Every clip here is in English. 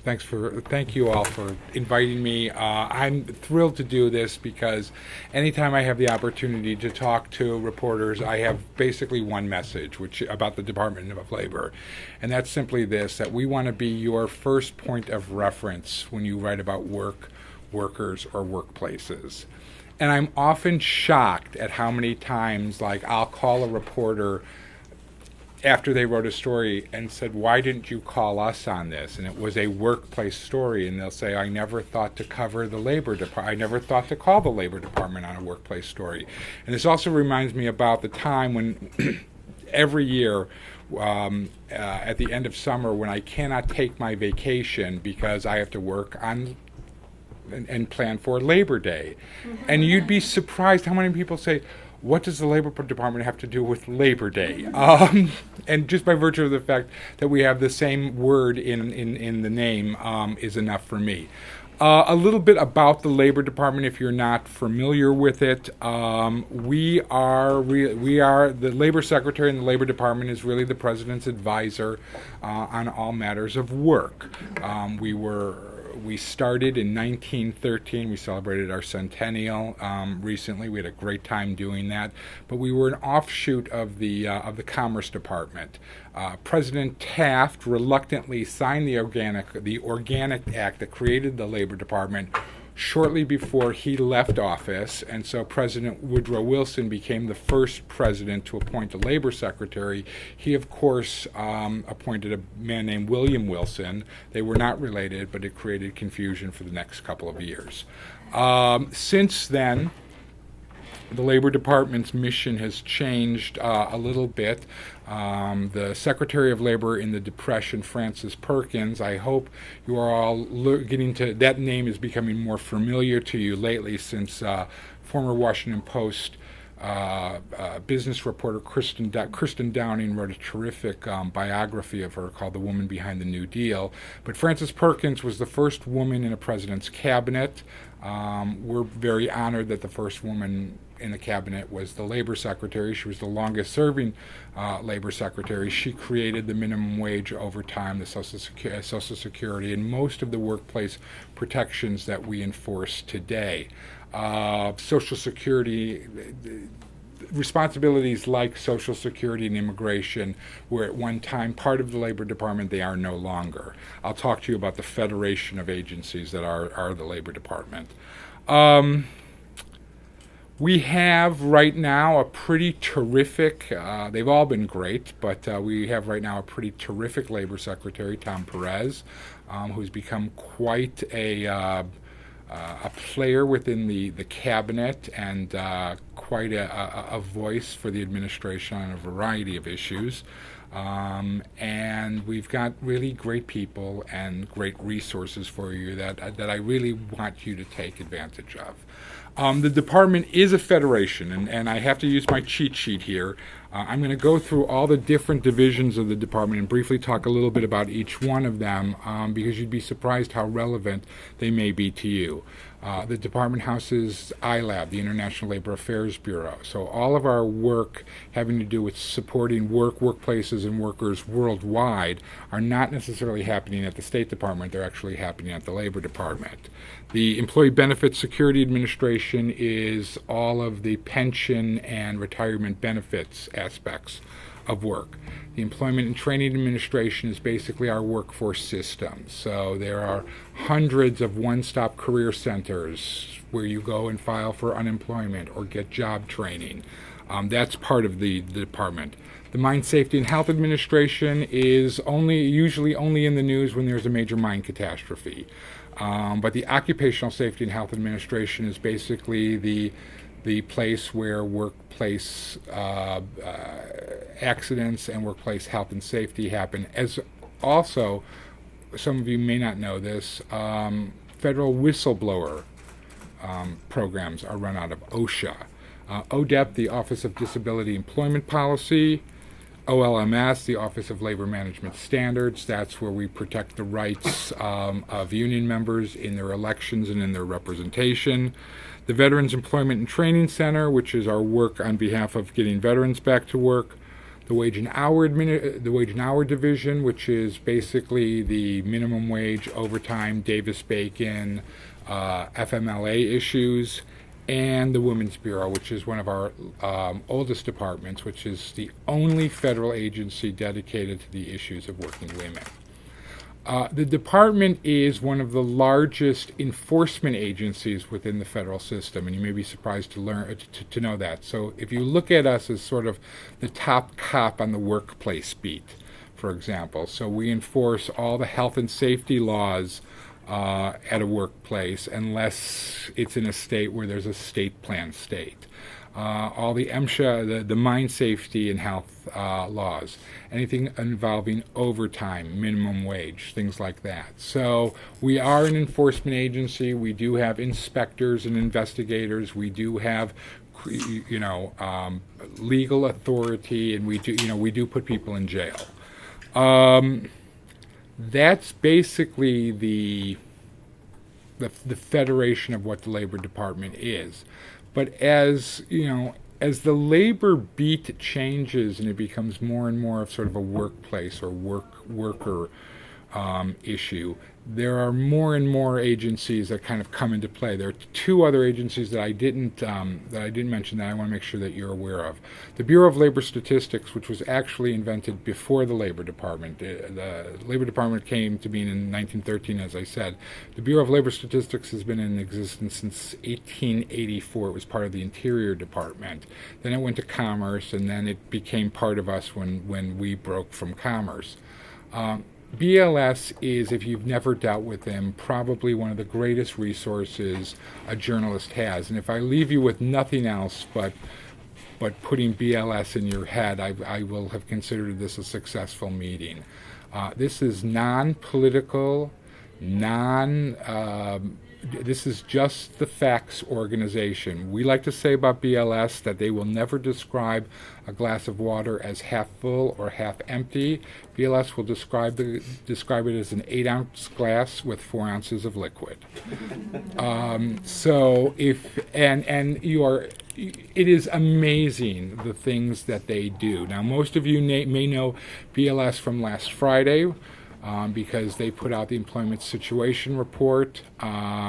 Thank you all for inviting me. I'm thrilled to do this because anytime I have the opportunity to talk to reporters, I have basically one message, which about the Department of Labor, and that's simply this: that we want to be your first point of reference when you write about work, workers, or workplaces. And I'm often shocked at how many times, like, I'll call a reporter after they wrote a story and said, "Why didn't you call us on this?" And it was a workplace story, and they'll say, "I never thought to cover the labor department. I never thought to call the labor department on a workplace story." And this also reminds me about the time when every year at the end of summer, when I cannot take my vacation because I have to work on and plan for Labor Day. And you'd be surprised how many people say, "What does the Labor Department have to do with Labor Day?" And just by virtue of the fact that we have the same word in the name is enough for me. A little bit about the Labor Department, if you're not familiar with it. We are the Labor Secretary in the Labor Department is really the President's advisor on all matters of work. We started in 1913. We celebrated our centennial recently. We had a great time doing that. But we were an offshoot of the Commerce Department. President Taft reluctantly signed the Organic Act that created the Labor Department shortly before he left office, and so President Woodrow Wilson became the first president to appoint a labor secretary. He, of course, appointed a man named William Wilson. They were not related, but it created confusion for the next couple of years. Since then, the Labor Department's mission has changed a little bit. The Secretary of Labor in the Depression, Frances Perkins, I hope you are all getting to, that name is becoming more familiar to you lately since former Washington Post business reporter Kristen Downing wrote a terrific biography of her called The Woman Behind the New Deal. But Frances Perkins was the first woman in a president's cabinet. We're very honored that the first woman in the cabinet was the labor secretary. She was the longest serving labor secretary. She created the minimum wage, overtime, the Social Security, and most of the workplace protections that we enforce today. Social Security responsibilities like Social Security and immigration were at one time part of the Labor Department. They are no longer. I'll talk to you about the federation of agencies that are the Labor Department. We have right now a pretty terrific, they've all been great, but we have right now a pretty terrific Labor Secretary, Tom Perez, who's become quite a player within the cabinet and quite a voice for the administration on a variety of issues. And we've got really great people and great resources for you that I really want you to take advantage of. The department is a federation, and I have to use my cheat sheet here. I'm going to go through all the different divisions of the department and briefly talk a little bit about each one of them because you'd be surprised how relevant they may be to you. The department houses ILAB, the International Labor Affairs Bureau. So all of our work having to do with supporting workplaces, and workers worldwide are not necessarily happening at the State Department. They're actually happening at the Labor Department. The Employee Benefits Security Administration is all of the pension and retirement benefits aspects of work. The Employment and Training Administration is basically our workforce system. So there are hundreds of one-stop career centers where you go and file for unemployment or get job training. That's part of the department. The Mine Safety and Health Administration is usually only in the news when there's a major mine catastrophe. But the Occupational Safety and Health Administration is basically the place where workplace accidents and workplace health and safety happen. As also, some of you may not know this, federal whistleblower programs are run out of OSHA. ODEP, the Office of Disability Employment Policy. OLMS, the Office of Labor Management Standards. That's where we protect the rights of union members in their elections and in their representation. The Veterans Employment and Training Center, which is our work on behalf of getting veterans back to work. the the wage and hour division, which is basically the minimum wage, overtime, Davis-Bacon, FMLA issues, and the Women's Bureau, which is one of our oldest departments, which is the only federal agency dedicated to the issues of working women. The department is one of the largest enforcement agencies within the federal system, and you may be surprised to know that. So if you look at us as sort of the top cop on the workplace beat, for example, so we enforce all the health and safety laws at a workplace unless it's in a state where there's a state plan state. All the MSHA, the mine safety and health laws, anything involving overtime, minimum wage, things like that. So we are an enforcement agency. We do have inspectors and investigators. We do have, legal authority, and we do put people in jail. That's basically the federation of what the Labor Department is. But as the labor beat changes and it becomes more and more of sort of a workplace or worker issue, there are more and more agencies that kind of come into play. There are two other agencies that I didn't mention that I want to make sure that you're aware of. The Bureau of Labor Statistics, which was actually invented before the Labor Department. The Labor Department came to being in 1913, as I said. The Bureau of Labor Statistics has been in existence since 1884. It was part of the Interior Department. Then it went to Commerce, and then it became part of us when we broke from Commerce. BLS is, if you've never dealt with them, probably one of the greatest resources a journalist has. And if I leave you with nothing else but putting BLS in your head, I will have considered this a successful meeting. This is non-political, this is just the facts organization. We like to say about BLS that they will never describe a glass of water as half full or half empty. BLS will describe it as an 8-ounce glass with 4 ounces of liquid. It is amazing the things that they do. Now, most of you may know BLS from last Friday. Because they put out the employment situation report.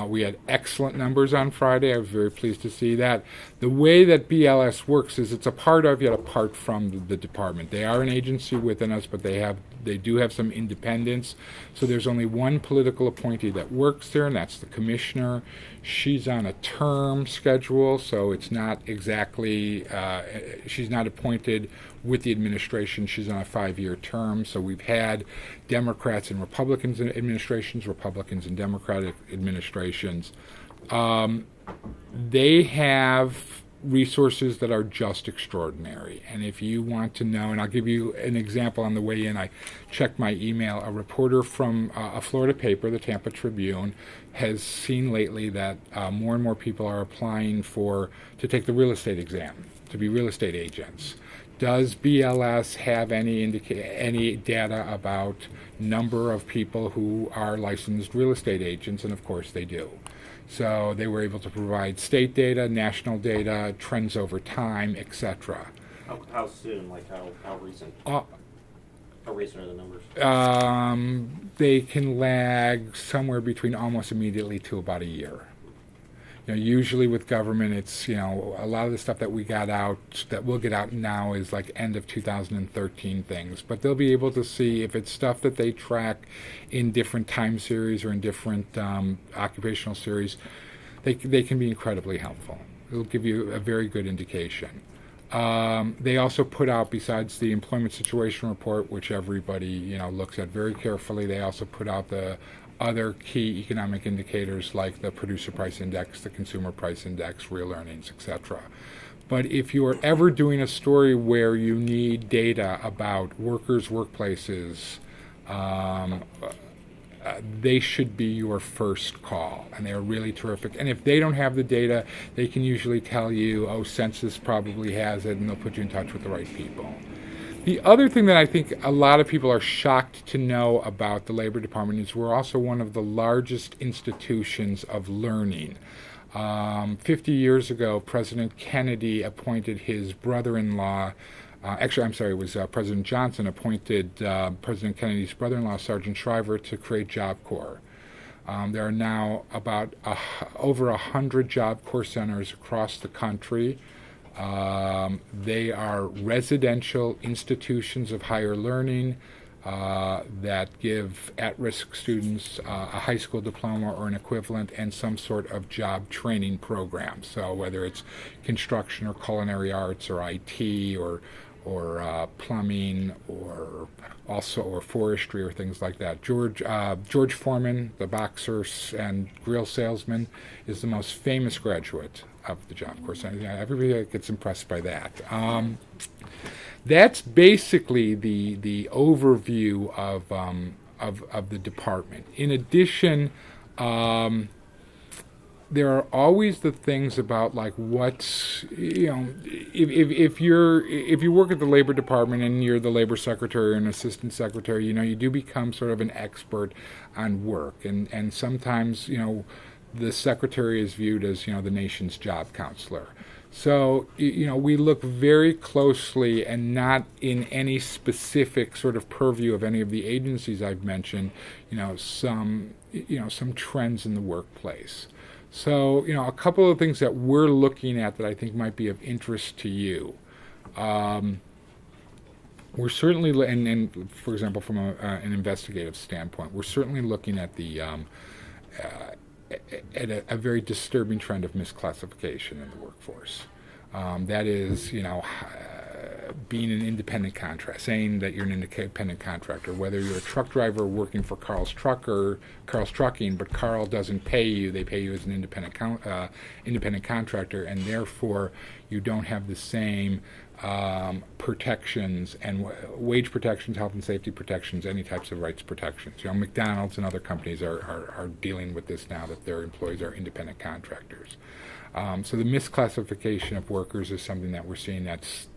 We had excellent numbers on Friday. I was very pleased to see that. The way that BLS works is it's a part of yet apart from the department. They are an agency within us, but they do have some independence. So there's only one political appointee that works there, and that's the commissioner. She's on a term schedule, so it's not exactly, she's not appointed with the administration. She's on a 5-year term. So we've had Democrats and Republicans in administrations, Republicans and Democratic administrations. They have resources that are just extraordinary. And if you want to know, and I'll give you an example on the way in, I checked my email. A reporter from a Florida paper, the Tampa Tribune, has seen lately that more and more people are applying to take the real estate exam, to be real estate agents. Does BLS have any data about number of people who are licensed real estate agents? And of course they do. So they were able to provide state data, national data, trends over time, etc. How soon? Like how recent? How recent are the numbers? They can lag somewhere between almost immediately to about a year. Usually with government, it's, a lot of the stuff that we'll get out now is like end of 2013 things. But they'll be able to see if it's stuff that they track in different time series or in different occupational series. They can be incredibly helpful. It'll give you a very good indication. They also put out, besides the employment situation report, which everybody looks at very carefully, they also put out the other key economic indicators like the producer price index, the consumer price index, real earnings, etc. But if you are ever doing a story where you need data about workers' workplaces, they should be your first call, and they're really terrific. And if they don't have the data, they can usually tell you, Census probably has it, and they'll put you in touch with the right people. The other thing that I think a lot of people are shocked to know about the Labor Department is we're also one of the largest institutions of learning. 50 years ago, President Kennedy appointed his brother-in-law, Actually, I'm sorry, it was President Johnson appointed President Kennedy's brother-in-law, Sergeant Shriver, to create Job Corps. There are now about over 100 Job Corps centers across the country. They are residential institutions of higher learning that give at-risk students a high school diploma or an equivalent and some sort of job training program. So whether it's construction or culinary arts or IT or plumbing or forestry or things like that. George Foreman, the boxer and grill salesman, is the most famous graduate of the Job Corps. Everybody gets impressed by that. That's basically the overview of the department. In addition, there are always the things about like what's, if you work at the labor department and you're the labor secretary or an assistant secretary, you do become sort of an expert on work, and sometimes the secretary is viewed as the nation's job counselor. So, we look very closely, and not in any specific sort of purview of any of the agencies I've mentioned, some trends in the workplace. So, a couple of things that we're looking at that I think might be of interest to you. We're certainly, and for example, from an investigative standpoint, we're certainly looking at the at a very disturbing trend of misclassification in the workforce. That is, being an independent contractor, saying that you're an independent contractor, whether you're a truck driver working for Carl's Trucking, but Carl doesn't pay you; they pay you as an independent contractor, and therefore you don't have the same protections and wage protections, health and safety protections, any types of rights protections. McDonald's and other companies are dealing with this now that their employees are independent contractors. So the misclassification of workers is something that we're seeing that's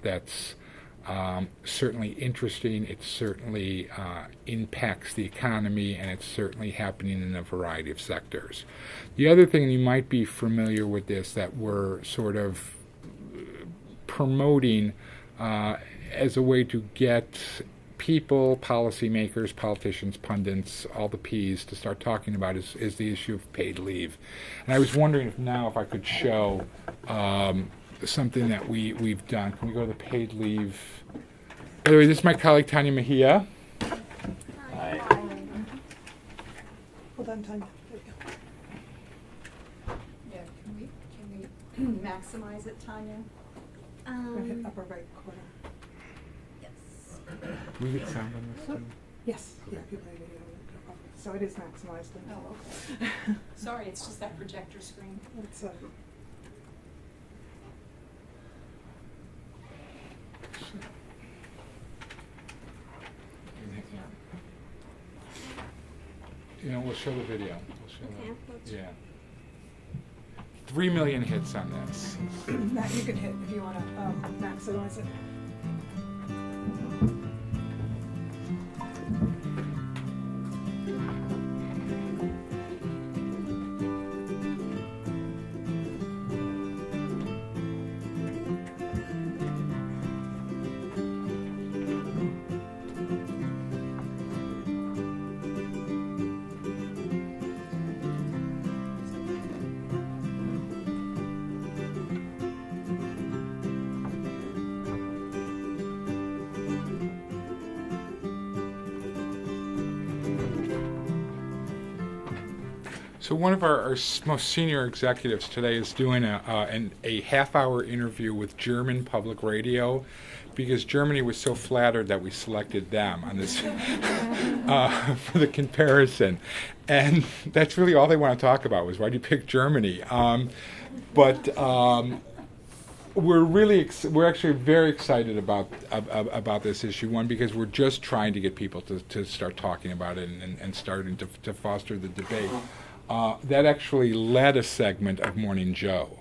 certainly interesting. It certainly impacts the economy, and it's certainly happening in a variety of sectors. The other thing, you might be familiar with this, that we're sort of promoting as a way to get people, policymakers, politicians, pundits, all the P's to start talking about is the issue of paid leave. And I was wondering if I could show something that we've done. Can we go to the paid leave? By the way, this is my colleague Tanya Mejia. Hi. Hold on, Tanya. There you go. Yeah, can we maximize it, Tanya? Hit upper right corner. Yes. Can we get sound on this too? Yes. Yeah, people are video. So it is maximized. Oh, okay. Sorry, it's just that projector screen. It's We'll show the video. We'll show Okay, the, yeah. 3 million hits on this. that you can hit if you want to maximize it. So one of our most senior executives today is doing a half-hour interview with German public radio, because Germany was so flattered that we selected them on this for the comparison. And that's really all they want to talk about was, why do you pick Germany? We're actually very excited about this issue. One, because we're just trying to get people to start talking about it and starting to foster the debate. That actually led a segment of Morning Joe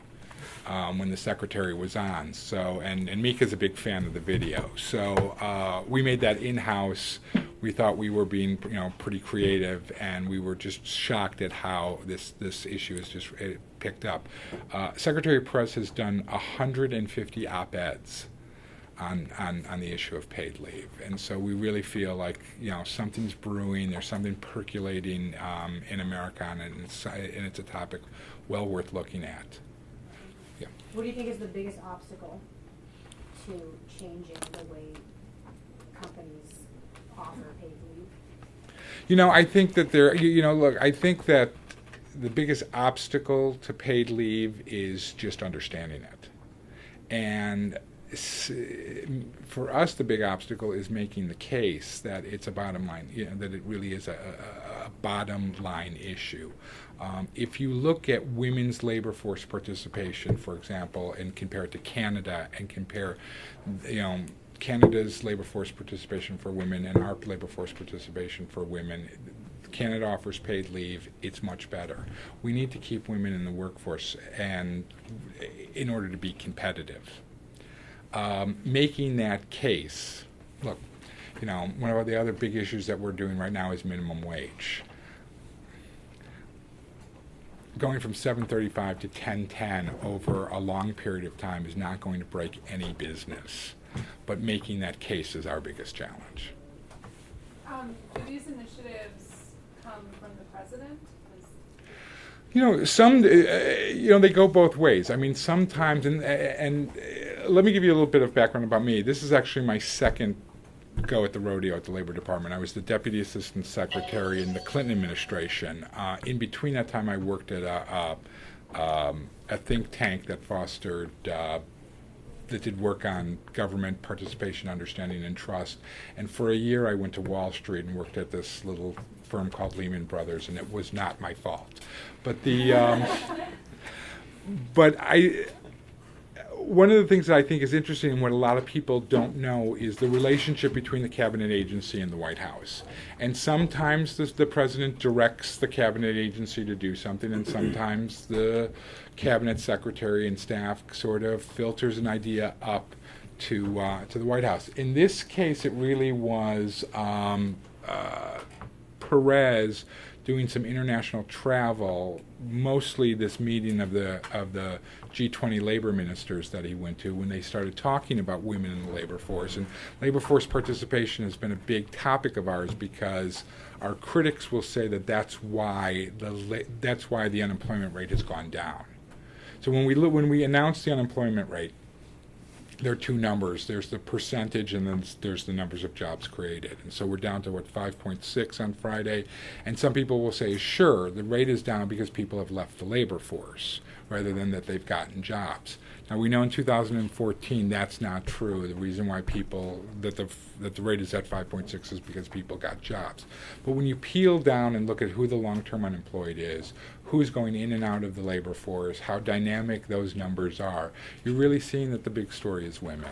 when the secretary was on. So, and Mika's a big fan of the video. So we made that in-house. We thought we were being pretty creative, and we were just shocked at how this issue is just picked up. Secretary Press has done 150 op-eds on the issue of paid leave. And so we really feel like, something's brewing, there's something percolating in America, and it's a topic well worth looking at. Yeah. What do you think is the biggest obstacle to changing the way companies offer paid leave? I think that I think that the biggest obstacle to paid leave is just understanding it. And for us, the big obstacle is making the case that it's a bottom line, that it really is a bottom line issue. If you look at women's labor force participation, for example, and compare it to Canada, and compare, Canada's labor force participation for women and our labor force participation for women, Canada offers paid leave. It's much better. We need to keep women in the workforce, and in order to be competitive. Making that case, look, one of the other big issues that we're doing right now is minimum wage. Going from $7.35 to $10.10 over a long period of time is not going to break any business, but making that case is our biggest challenge. Do these initiatives come from the president? Some, they go both ways. I mean, sometimes, and let me give you a little bit of background about me. This is actually my second go at the rodeo at the Labor Department. I was the Deputy Assistant Secretary in the Clinton administration. In between that time, I worked at a think tank that fostered, that did work on government participation, understanding, and trust. And for a year, I went to Wall Street and worked at this little firm called Lehman Brothers, and it was not my fault. But one of the things that I think is interesting, and what a lot of people don't know, is the relationship between the cabinet agency and the White House. And sometimes the president directs the cabinet agency to do something, and sometimes the cabinet secretary and staff sort of filters an idea up to the White House. In this case, it really was Perez doing some international travel, mostly this meeting of the G20 labor ministers that he went to, when they started talking about women in the labor force. And labor force participation has been a big topic of ours, because our critics will say that that's why the unemployment rate has gone down. So when we announced the unemployment rate, there are two numbers. There's the percentage, and then there's the numbers of jobs created. And so we're down to, 5.6 on Friday. And some people will say, sure, the rate is down because people have left the labor force, rather than that they've gotten jobs. Now, we know in 2014 that's not true. The reason why that the rate is at 5.6 is because people got jobs. But when you peel down and look at who the long-term unemployed is, who's going in and out of the labor force, how dynamic those numbers are, you're really seeing that the big story is women.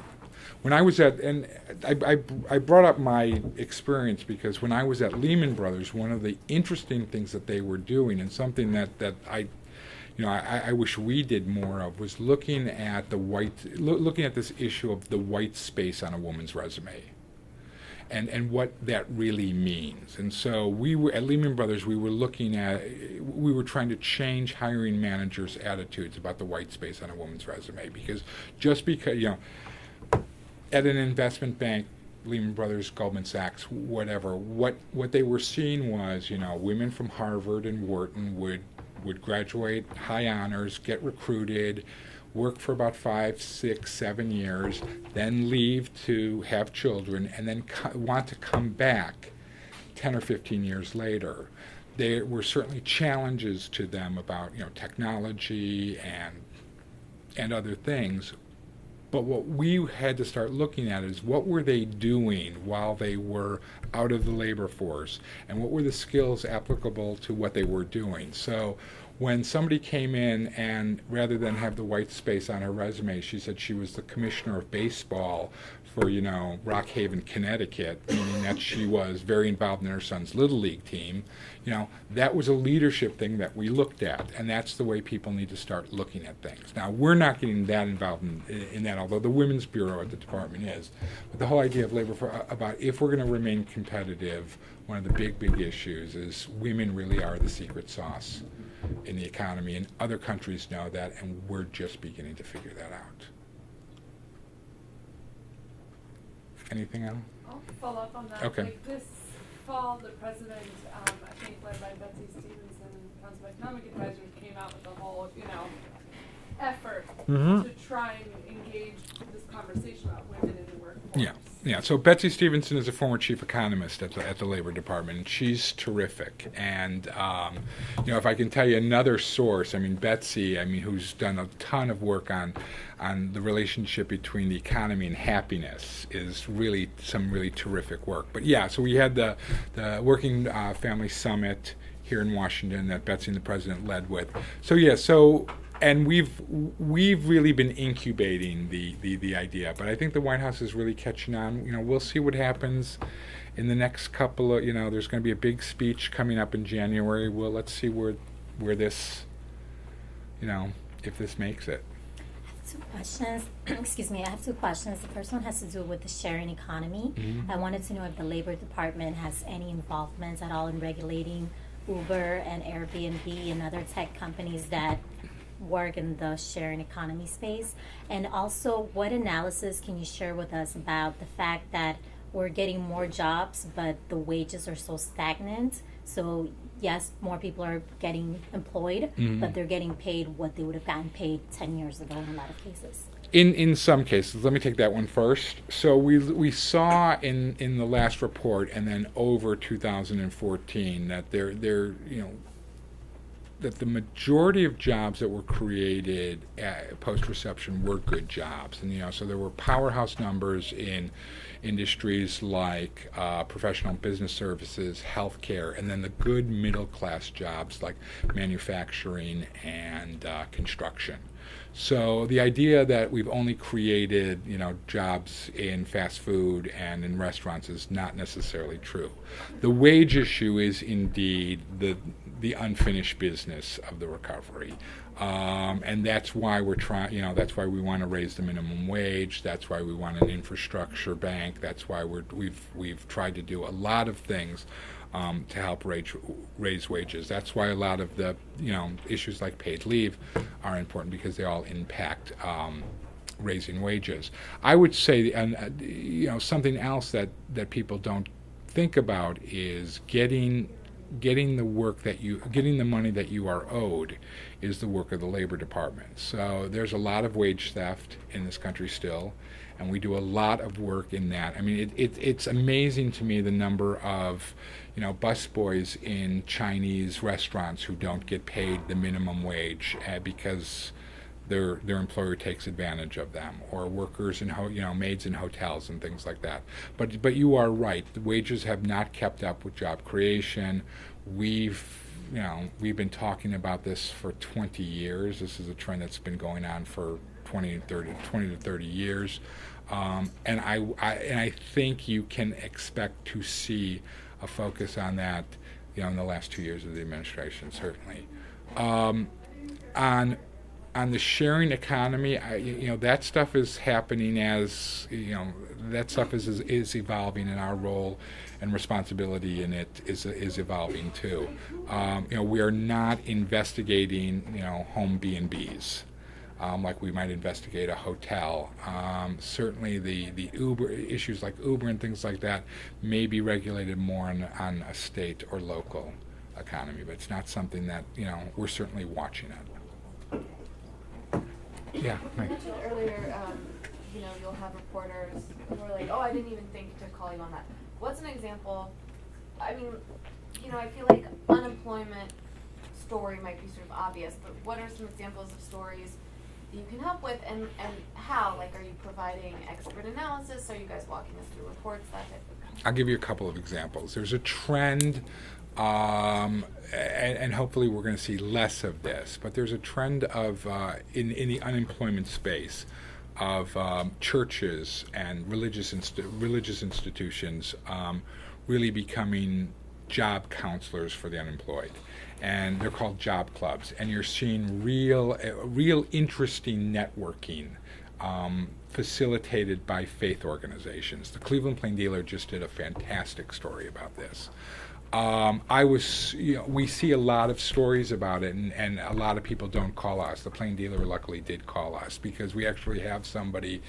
When I was and I brought up my experience because when I was at Lehman Brothers, one of the interesting things that they were doing, and something that I wish we did more of, was looking at this issue of the white space on a woman's resume, and what that really means. And so we were at Lehman Brothers. We were trying to change hiring managers' attitudes about the white space on a woman's resume, because just because at an investment bank, Lehman Brothers, Goldman Sachs, whatever, what they were seeing was, women from Harvard and Wharton would graduate, high honors, get recruited, work for about 5, 6, 7 years, then leave to have children, and then want to come back 10 or 15 years later. There were certainly challenges to them about technology and other things. But what we had to start looking at is, what were they doing while they were out of the labor force, and what were the skills applicable to what they were doing. So when somebody came in, and rather than have the white space on her resume, she said she was the commissioner of baseball for Rockhaven, Connecticut, meaning that she was very involved in her son's Little League team. That was a leadership thing that we looked at, and that's the way people need to start looking at things. Now, we're not getting that involved in that, although the Women's Bureau at the department is. But the whole idea of about if we're going to remain competitive, one of the big issues is women really are the secret sauce in the economy, and other countries know that, and we're just beginning to figure that out. Anything else? I'll follow up on that. Okay. Like this fall, the president, I think led by Betsy Stevenson, Council of Economic Advisors, came out with a whole, effort Mhm. to try and engage this conversation about women in the workforce. Yeah. So Betsy Stevenson is a former chief economist at the Labor Department, and she's terrific. And if I can tell you another source, Betsy, who's done a ton of work on the relationship between the economy and happiness, is really some really terrific work. But yeah, so we had the Working Family Summit here in Washington that Betsy and the president led with. And we've really been incubating the idea, but I think the White House is really catching on. We'll see what happens in the next couple of. There's going to be a big speech coming up in January. Well, let's see where this, if this makes it. Two questions. Excuse me. I have two questions. The first one has to do with the sharing economy. Mhm. I wanted to know if the Labor Department has any involvement at all in regulating Uber and Airbnb and other tech companies that work in the sharing economy space. And also, what analysis can you share with us about the fact that we're getting more jobs, but the wages are so stagnant? So yes, more people are getting employed, Mhm. but they're getting paid what they would have gotten paid 10 years ago in a lot of cases. In some cases, let me take that one first. So we saw in the last report, and then over 2014, that that the majority of jobs that were created post-reception were good jobs, and so there were powerhouse numbers in industries like professional business services, healthcare, and then the good middle-class jobs like manufacturing and construction. So the idea that we've only created, jobs in fast food and in restaurants is not necessarily true. The wage issue is indeed the unfinished business of the recovery. And that's why we're trying, that's why we want to raise the minimum wage. That's why we want an infrastructure bank. That's why we've tried to do a lot of things to help raise wages. That's why a lot of the issues like paid leave are important, because they all impact raising wages. I would say, and something else that people don't think about is getting the money that you are owed is the work of the Labor Department. So there's a lot of wage theft in this country still, and we do a lot of work in that. It's amazing to me the number of busboys in Chinese restaurants who don't get paid the minimum wage because their employer takes advantage of them, or workers in maids in hotels and things like that. But you are right. The wages have not kept up with job creation. We've been talking about this for 20 years. This is a trend that's been going on for 20 to 30 years. And I think you can expect to see a focus on that, in the last 2 years of the administration, certainly. On the sharing economy, that stuff is happening that stuff is evolving, and our role and responsibility in it is evolving too. We are not investigating, home B&Bs. Like we might investigate a hotel. Certainly the Uber issues like Uber and things like that may be regulated more on a state or local economy, but it's not something that, we're certainly watching it. Yeah. You mentioned earlier, you'll have reporters who are like, oh, I didn't even think to call you on that. What's an example? I feel like unemployment story might be sort of obvious, but what are some examples of stories that you can help with, and how? Like, are you providing expert analysis? Are you guys walking us through reports, that type of thing? I'll give you a couple of examples. There's a trend, and hopefully we're going to see less of this, but there's a trend of, in the unemployment space, of churches and religious institutions really becoming job counselors for the unemployed. And they're called job clubs. And you're seeing real interesting networking facilitated by faith organizations. The Cleveland Plain Dealer just did a fantastic story about this. We see a lot of stories about it, and a lot of people don't call us. The Plain Dealer luckily did call us, because we actually have somebody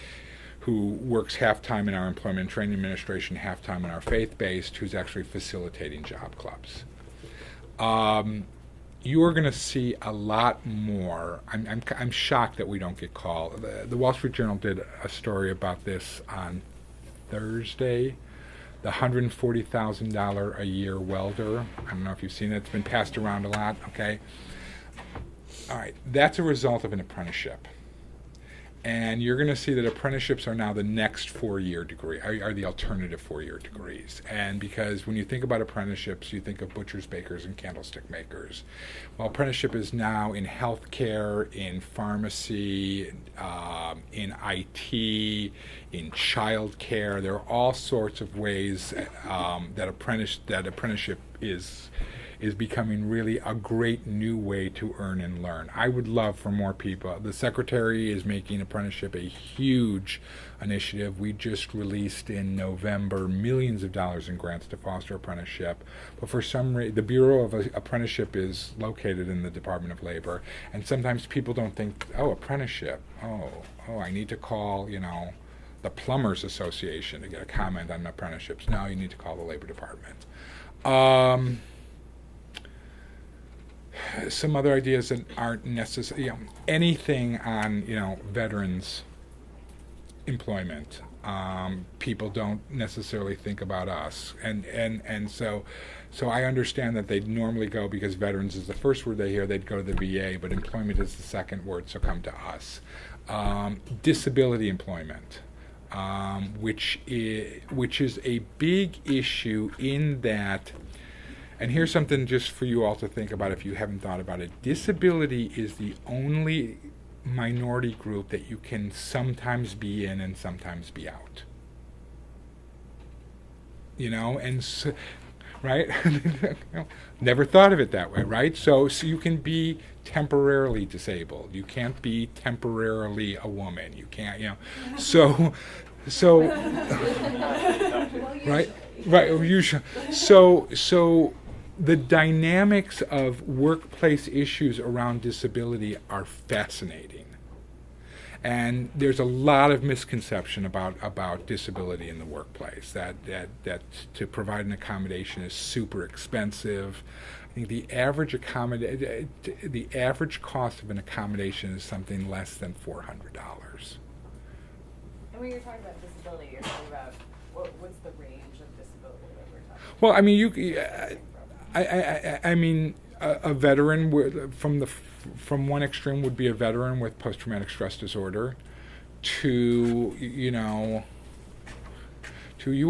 who works half-time in our Employment and Training Administration, half-time in our faith-based, who's actually facilitating job clubs. You are going to see a lot more. I'm shocked that we don't get called. The Wall Street Journal did a story about this on Thursday. The $140,000 a year welder. I don't know if you've seen it. It's been passed around a lot. Okay. All right. That's a result of an apprenticeship. And you're going to see that apprenticeships are now the next 4-year degree, are the alternative 4-year degrees. And because when you think about apprenticeships, you think of butchers, bakers, and candlestick makers. Well, apprenticeship is now in healthcare, in pharmacy, in IT, in childcare. There are all sorts of ways that apprenticeship is becoming really a great new way to earn and learn. I would love for more people. The Secretary is making apprenticeship a huge initiative. We just released in November millions of dollars in grants to foster apprenticeship. But for some reason, the Bureau of Apprenticeship is located in the Department of Labor, and sometimes people don't think, oh, apprenticeship, oh, I need to call, the Plumbers Association to get a comment on apprenticeships. No, you need to call the Labor Department. Some other ideas that aren't necessary, anything on, veterans employment. People don't necessarily think about us, and so I understand that they'd normally go, because veterans is the first word they hear, they'd go to the VA, but employment is the second word, so come to us. Disability employment, which is a big issue in that. And here's something just for you all to think about if you haven't thought about it. Disability is the only minority group that you can sometimes be in and sometimes be out. And so, right? Never thought of it that way, right? So you can be temporarily disabled. You can't be temporarily a woman. You can't, So right? Usually. So the dynamics of workplace issues around disability are fascinating. And there's a lot of misconception about disability in the workplace, that to provide an accommodation is super expensive. I think the average cost of an accommodation is something less than $400. And when you're talking about disability, you're talking about what's the range of disability that we're talking about? Well, I mean, I mean, a veteran from one extreme would be a veteran with post-traumatic stress disorder, to you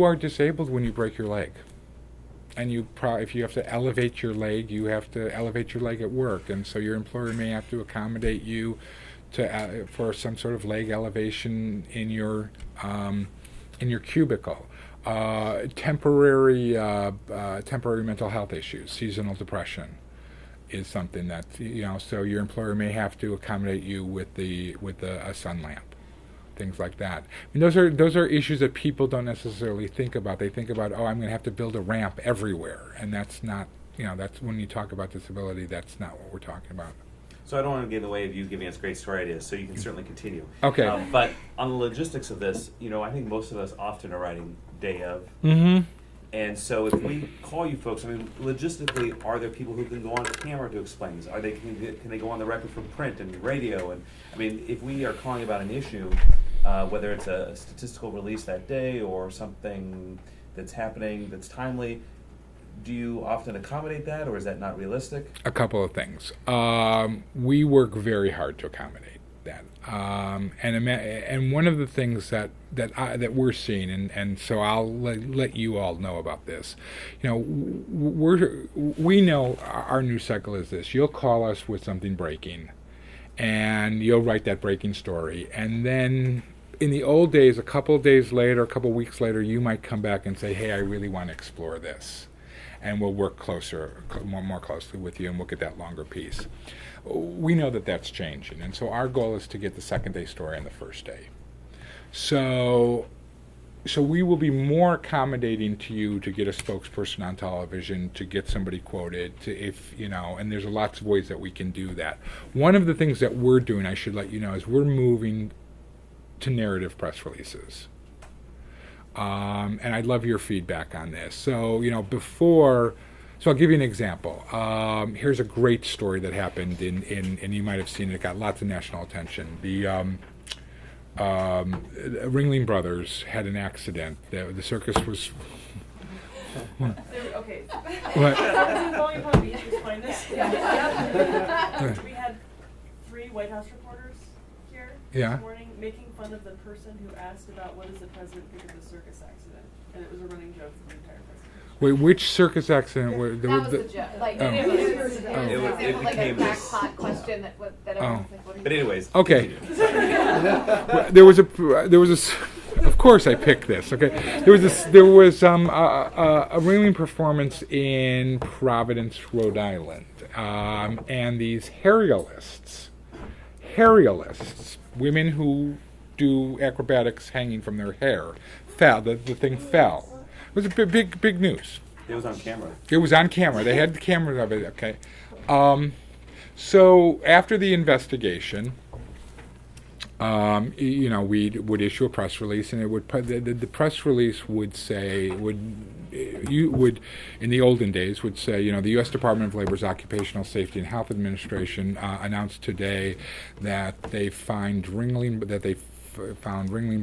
are disabled when you break your leg, and if you have to elevate your leg, you have to elevate your leg at work, and so your employer may have to accommodate you for some sort of leg elevation in your cubicle. Temporary mental health issues, seasonal depression, is something that so your employer may have to accommodate you with a sun lamp, things like that. I mean, those are issues that people don't necessarily think about. They think about, I'm going to have to build a ramp everywhere, and that's not, that's when you talk about disability, that's not what we're talking about. So I don't want to get in the way of you giving us great story ideas, so you can certainly continue. Okay. But on the logistics of this, I think most of us often are writing day of. Mm-hmm. And so if we call you folks, I mean, logistically, are there people who can go on camera to explain this? Can they go on the record from print and radio? And I mean, if we are calling about an issue, whether it's a statistical release that day or something that's happening that's timely, do you often accommodate that, or is that not realistic? A couple of things. We work very hard to accommodate that, and one of the things that we're seeing, and so I'll let you all know about this. We know our news cycle is this: you'll call us with something breaking, and you'll write that breaking story, and then in the old days, a couple of days later, a couple of weeks later, you might come back and say, "Hey, I really want to explore this." And we'll work more closely with you, and we'll get that longer piece. We know that that's changing, and so our goal is to get the second day story on the first day. So we will be more accommodating to you to get a spokesperson on television, to get somebody quoted, and there's lots of ways that we can do that. One of the things that we're doing, I should let you know, is we're moving to narrative press releases. And I'd love your feedback on this. So, so I'll give you an example. Here's a great story that happened and you might have seen it, got lots of national attention. The Ringling Brothers had an accident. The circus was... Okay. What? I was in Volume Palm Beach, explain this. We had 3 White House reporters here Yeah. this morning making fun of the person who asked about what does the president think of the circus accident. And it was a running joke for the entire presentation. Wait, which circus accident? That was the joke, like, Oh. it was It like a became this- crackpot question that everyone's like, what are you But anyways. Okay. continue. There was of course I picked this. Okay, there was a Ringling performance in Providence, Rhode Island, and these aerialists, women who do acrobatics hanging from their hair, fell. The thing fell. It was a big news. It was on camera. It was on camera. They had the cameras of it. Okay. So after the investigation, we would issue a press release, and it would the press release would say in the olden days would say the U.S. Department of Labor's Occupational Safety and Health Administration announced today that they found Ringling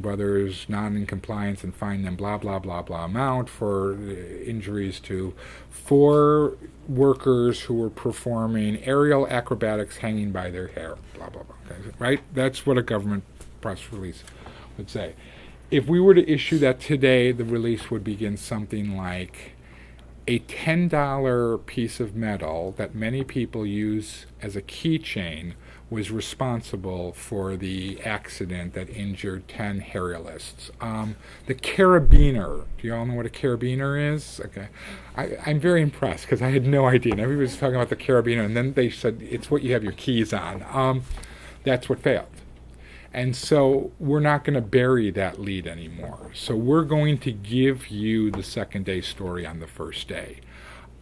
Brothers not in compliance and fined them blah blah blah blah amount for injuries to 4 workers who were performing aerial acrobatics hanging by their hair, blah blah blah. Okay, right? That's what a government press release would say. If we were to issue that today, the release would begin something like a $10 piece of metal that many people use as a keychain was responsible for the accident that injured 10 aerialists. The carabiner, do you all know what a carabiner is? Okay, I'm very impressed because I had no idea. And everybody was talking about the carabiner, and then they said it's what you have your keys on. That's what failed. And so we're not going to bury that lead anymore. So we're going to give you the second day story on the first day.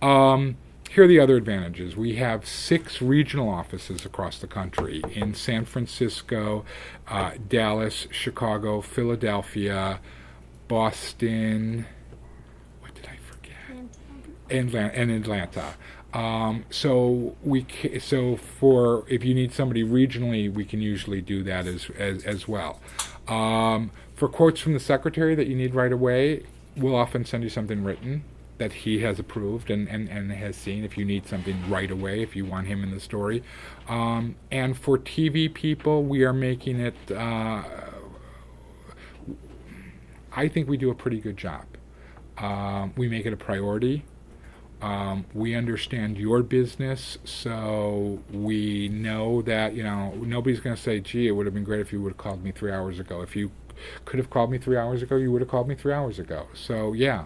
Here are the other advantages. We have 6 regional offices across the country in San Francisco, Dallas, Chicago, Philadelphia, Boston, what did I forget? And Atlanta. So for if you need somebody regionally, we can usually do that as well. For quotes from the secretary that you need right away, we'll often send you something written that he has approved and has seen if you need something right away, if you want him in the story. And for TV people, we are making it, I think we do a pretty good job. We make it a priority. We understand your business, so we know that, nobody's going to say, gee, it would have been great if you would have called me 3 hours ago. If you could have called me 3 hours ago, you would have called me 3 hours ago. So, yeah,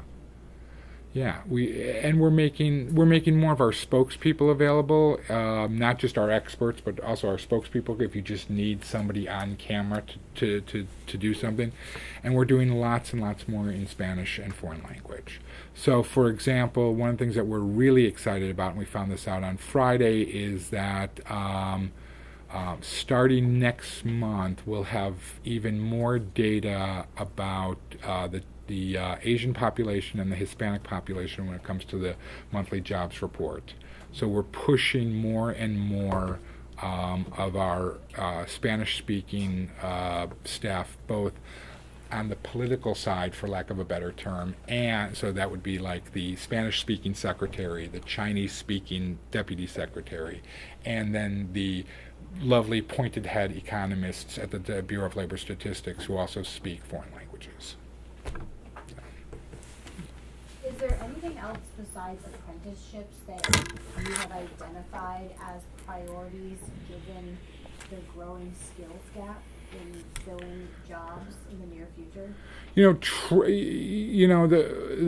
we're making more of our spokespeople available, not just our experts, but also our spokespeople if you just need somebody on camera to do something. And we're doing lots and lots more in Spanish and foreign language. So, for example, one of the things that we're really excited about, and we found this out on Friday, is that starting next month, we'll have even more data about the Asian population and the Hispanic population when it comes to the monthly jobs report. So we're pushing more and more of our Spanish-speaking staff, both on the political side, for lack of a better term, and so that would be like the Spanish-speaking secretary, the Chinese-speaking deputy secretary, and then the lovely pointed head economists at the Bureau of Labor Statistics who also speak foreign languages. Is there anything else besides apprenticeships that you have identified as priorities given the growing skills gap in filling jobs in the near future? The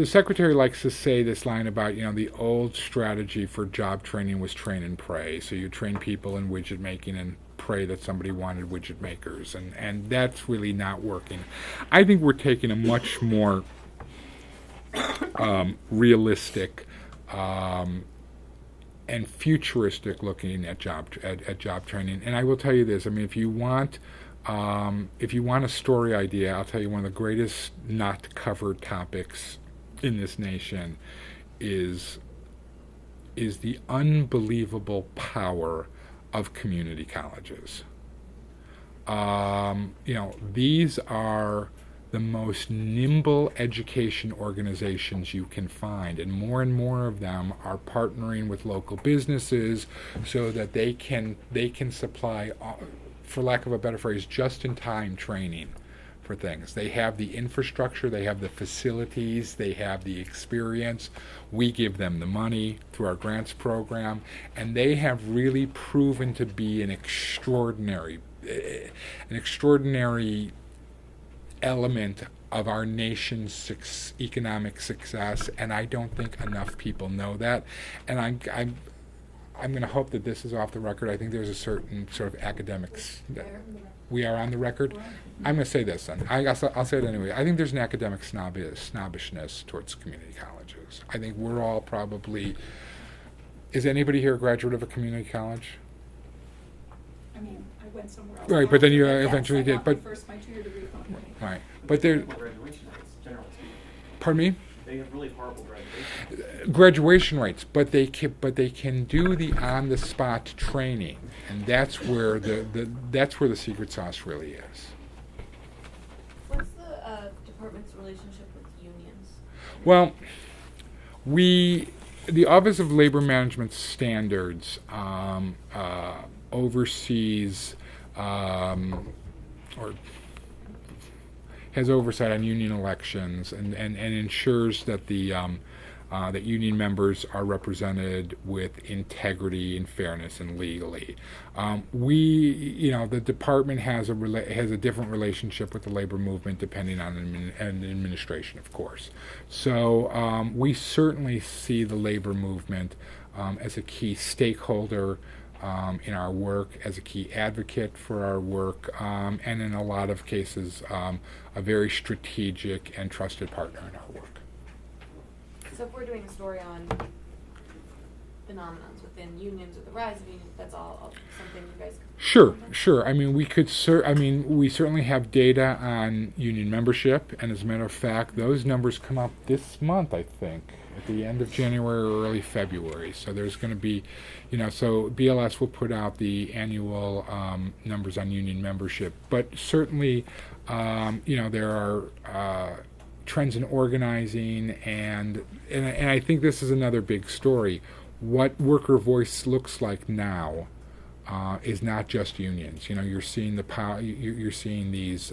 secretary likes to say this line about, the old strategy for job training was train and pray. So you train people in widget making and pray that somebody wanted widget makers, and that's really not working. I think we're taking a much more realistic and futuristic looking at job training. And I will tell you this: if you want If you want a story idea, I'll tell you one of the greatest not covered topics in this nation is the unbelievable power of community colleges. These are the most nimble education organizations you can find, and more of them are partnering with local businesses so that they can supply, for lack of a better phrase, just-in-time training for things. They have the infrastructure, they have the facilities, they have the experience. We give them the money through our grants program, and they have really proven to be an extraordinary element of our nation's economic success, and I don't think enough people know that. And I'm going to hope that this is off the record. I think there's a certain sort of academics. We are on the record. I'm going to say this, then. I'll say it anyway. I think there's an academic snobbishness towards community colleges. I think we're all probably. Is anybody here a graduate of a community college? I mean, I went somewhere else. Right, but then you Yes, eventually I did. got But my 2-year degree from Columbia. right, but there. Graduation rates, generally speaking. Pardon me. They have really horrible graduation. Graduation rates, but they can do the on-the-spot training, and that's where that's where the secret sauce really is. What's the department's relationship with unions? Well, the Office of Labor Management Standards oversees or has oversight on union elections and ensures that that union members are represented with integrity and fairness and legally. The department has a different relationship with the labor movement depending on an administration, of course. So we certainly see the labor movement as a key stakeholder in our work, as a key advocate for our work, and in a lot of cases, a very strategic and trusted partner in our work. So if we're doing a story on phenomenons within unions or the rise of unions, that's all something you guys could Sure. I mean, we certainly have data on union membership, and as a matter of fact, those numbers come up this month, I think, at the end of January or early February. So there's going to be, so BLS will put out the annual numbers on union membership, but certainly, there are trends in organizing, and I think this is another big story. What worker voice looks like now is not just unions. You're seeing you're seeing these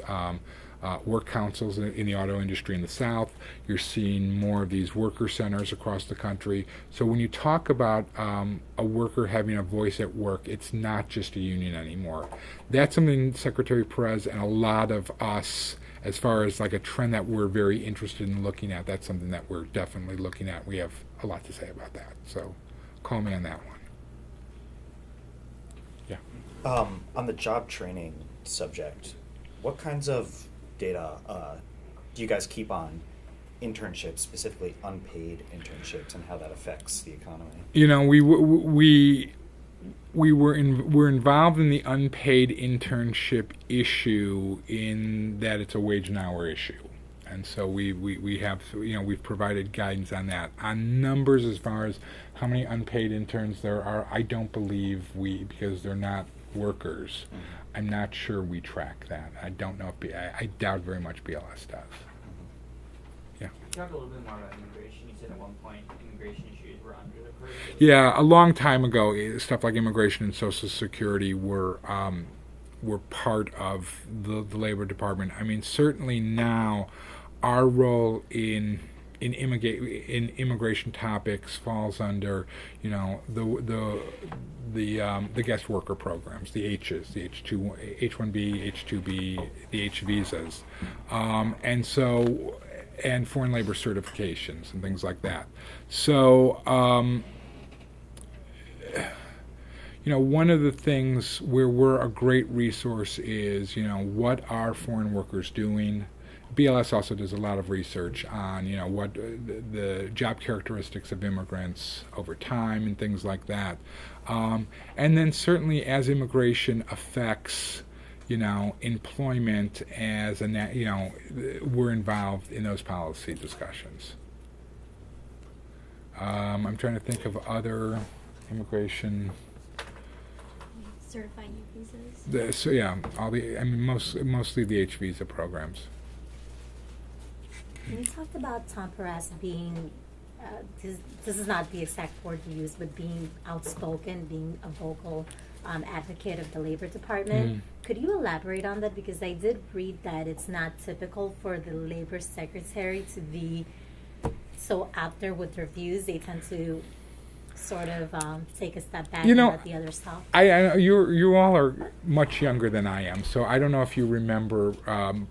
work councils in the auto industry in the South. You're seeing more of these worker centers across the country. So when you talk about a worker having a voice at work, it's not just a union anymore. That's something Secretary Perez and a lot of us, as far as like a trend that we're very interested in looking at, that's something that we're definitely looking at. We have a lot to say about that. So call me on that one. Yeah. On the job training subject, what kinds of data do you guys keep on internships, specifically unpaid internships, and how that affects the economy? We're involved in the unpaid internship issue in that it's a wage and hour issue, and so we have we've provided guidance on that. On numbers as far as how many unpaid interns there are, I don't believe because they're not workers. Mm-hmm. I'm not sure we track that. I don't know if I doubt very much BLS does. Yeah. Talk a little bit more about immigration. You said at one point immigration issues were under the purview. Yeah, a long time ago, stuff like immigration and Social Security were part of the Labor Department. I mean, certainly now, our role in immigration topics falls under the guest worker programs, the H's, the H1B, H2B, the H visas, and foreign labor certifications and things like that. So, one of the things where we're a great resource is, what are foreign workers doing? BLS also does a lot of research on, what the job characteristics of immigrants over time and things like that. And then certainly as immigration affects, employment as we're involved in those policy discussions. I'm trying to think of other immigration. Certifying your visas. Mostly the H visa programs. We talked about Tom Perez being, this is not the exact word you used, but being outspoken, being a vocal advocate of the Labor Department. Could you elaborate on that? Because I did read that it's not typical for the Labor Secretary to be so out there with their views. They tend to sort of take a step back and let the others talk. I you all are much younger than I am, so I don't know if you remember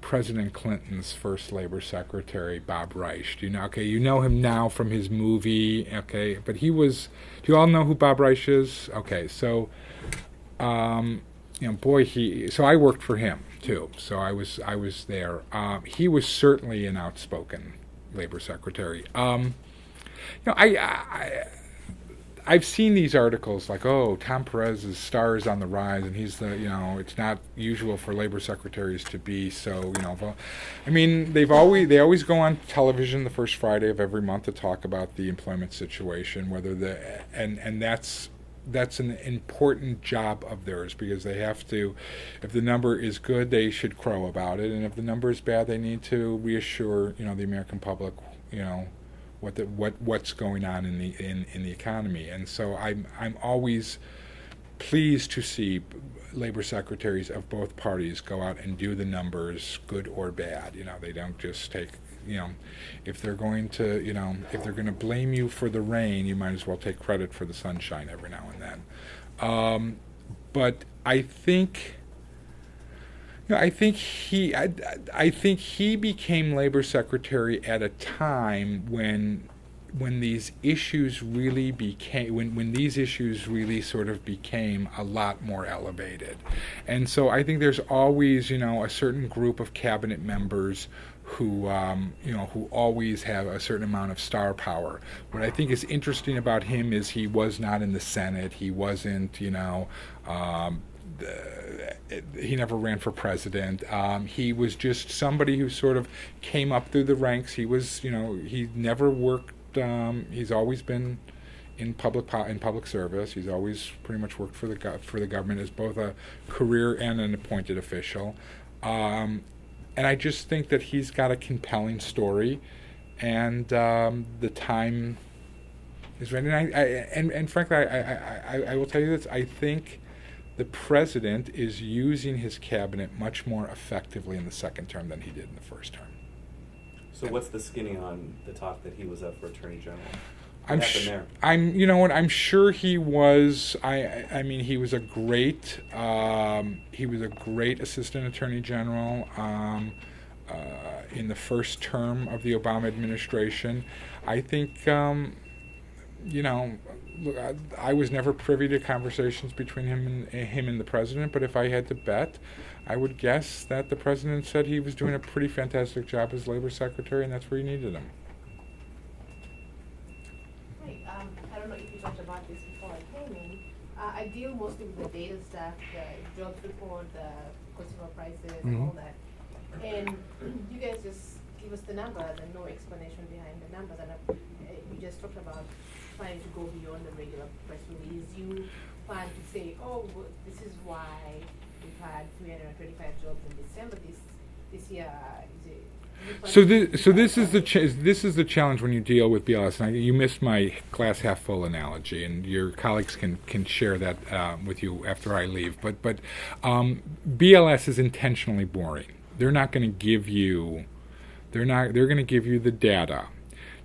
President Clinton's first Labor Secretary, Bob Reich. Do you know? Okay, you know him now from his movie. Okay, but he was. Do you all know who Bob Reich is? Okay, so so I worked for him too. So I was there. He was certainly an outspoken Labor Secretary. I've seen these articles like, oh, Tom Perez's star is on the rise, and he's the, it's not usual for labor secretaries to be so, they always go on television the first Friday of every month to talk about the employment situation, and that's an important job of theirs, because they have to, if the number is good, they should crow about it, and if the number is bad, they need to reassure, the American public, what's going on in the economy. And so I'm always pleased to see labor secretaries of both parties go out and do the numbers, good or bad. They don't just take, if they're going to blame you for the rain, you might as well take credit for the sunshine every now and then. But I think he became labor secretary at a time when these issues really sort of became a lot more elevated. And so I think there's always, a certain group of cabinet members who always have a certain amount of star power. What I think is interesting about him is he was not in the Senate. He wasn't, he never ran for president. He was just somebody who sort of came up through the ranks. He was, he never worked. He's always been in public service. He's always pretty much worked for the government as both a career and an appointed official. And I just think that he's got a compelling story, and the time is ready. And frankly, I will tell you this. I think the president is using his cabinet much more effectively in the second term than he did in the first term. So what's the skinny on the talk that he was up for Attorney General? I'm sure he was. He was a great. He was a great Assistant Attorney General in the first term of the Obama administration. I think. Look, I was never privy to conversations between him and the president, but if I had to bet, I would guess that the president said he was doing a pretty fantastic job as labor secretary, and that's where he needed him. Hey, I don't know if you talked about this before I came in. I deal mostly with the data stuff, the jobs report, the consumer prices, and all that. And you guys just give us the numbers and no explanation behind the numbers. And you just talked about trying to go beyond the regular press release. You plan to say, oh, this is why we've had 335 jobs in December this year. This is the challenge when you deal with BLS. And you missed my glass half full analogy, and your colleagues can share that with you after I leave. But BLS is intentionally boring. They're not going to give you. They're going to give you the data.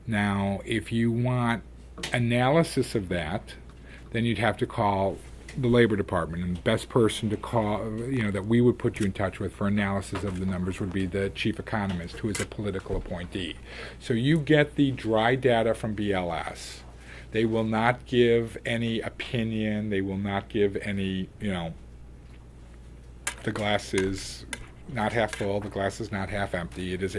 Now, if you want analysis of that, then you'd have to call the Labor Department, and the best person to call, that we would put you in touch with for analysis of the numbers would be the chief economist, who is a political appointee. So you get the dry data from BLS. They will not give any opinion. They will not give any, the glass is not half full, the glass is not half empty. It is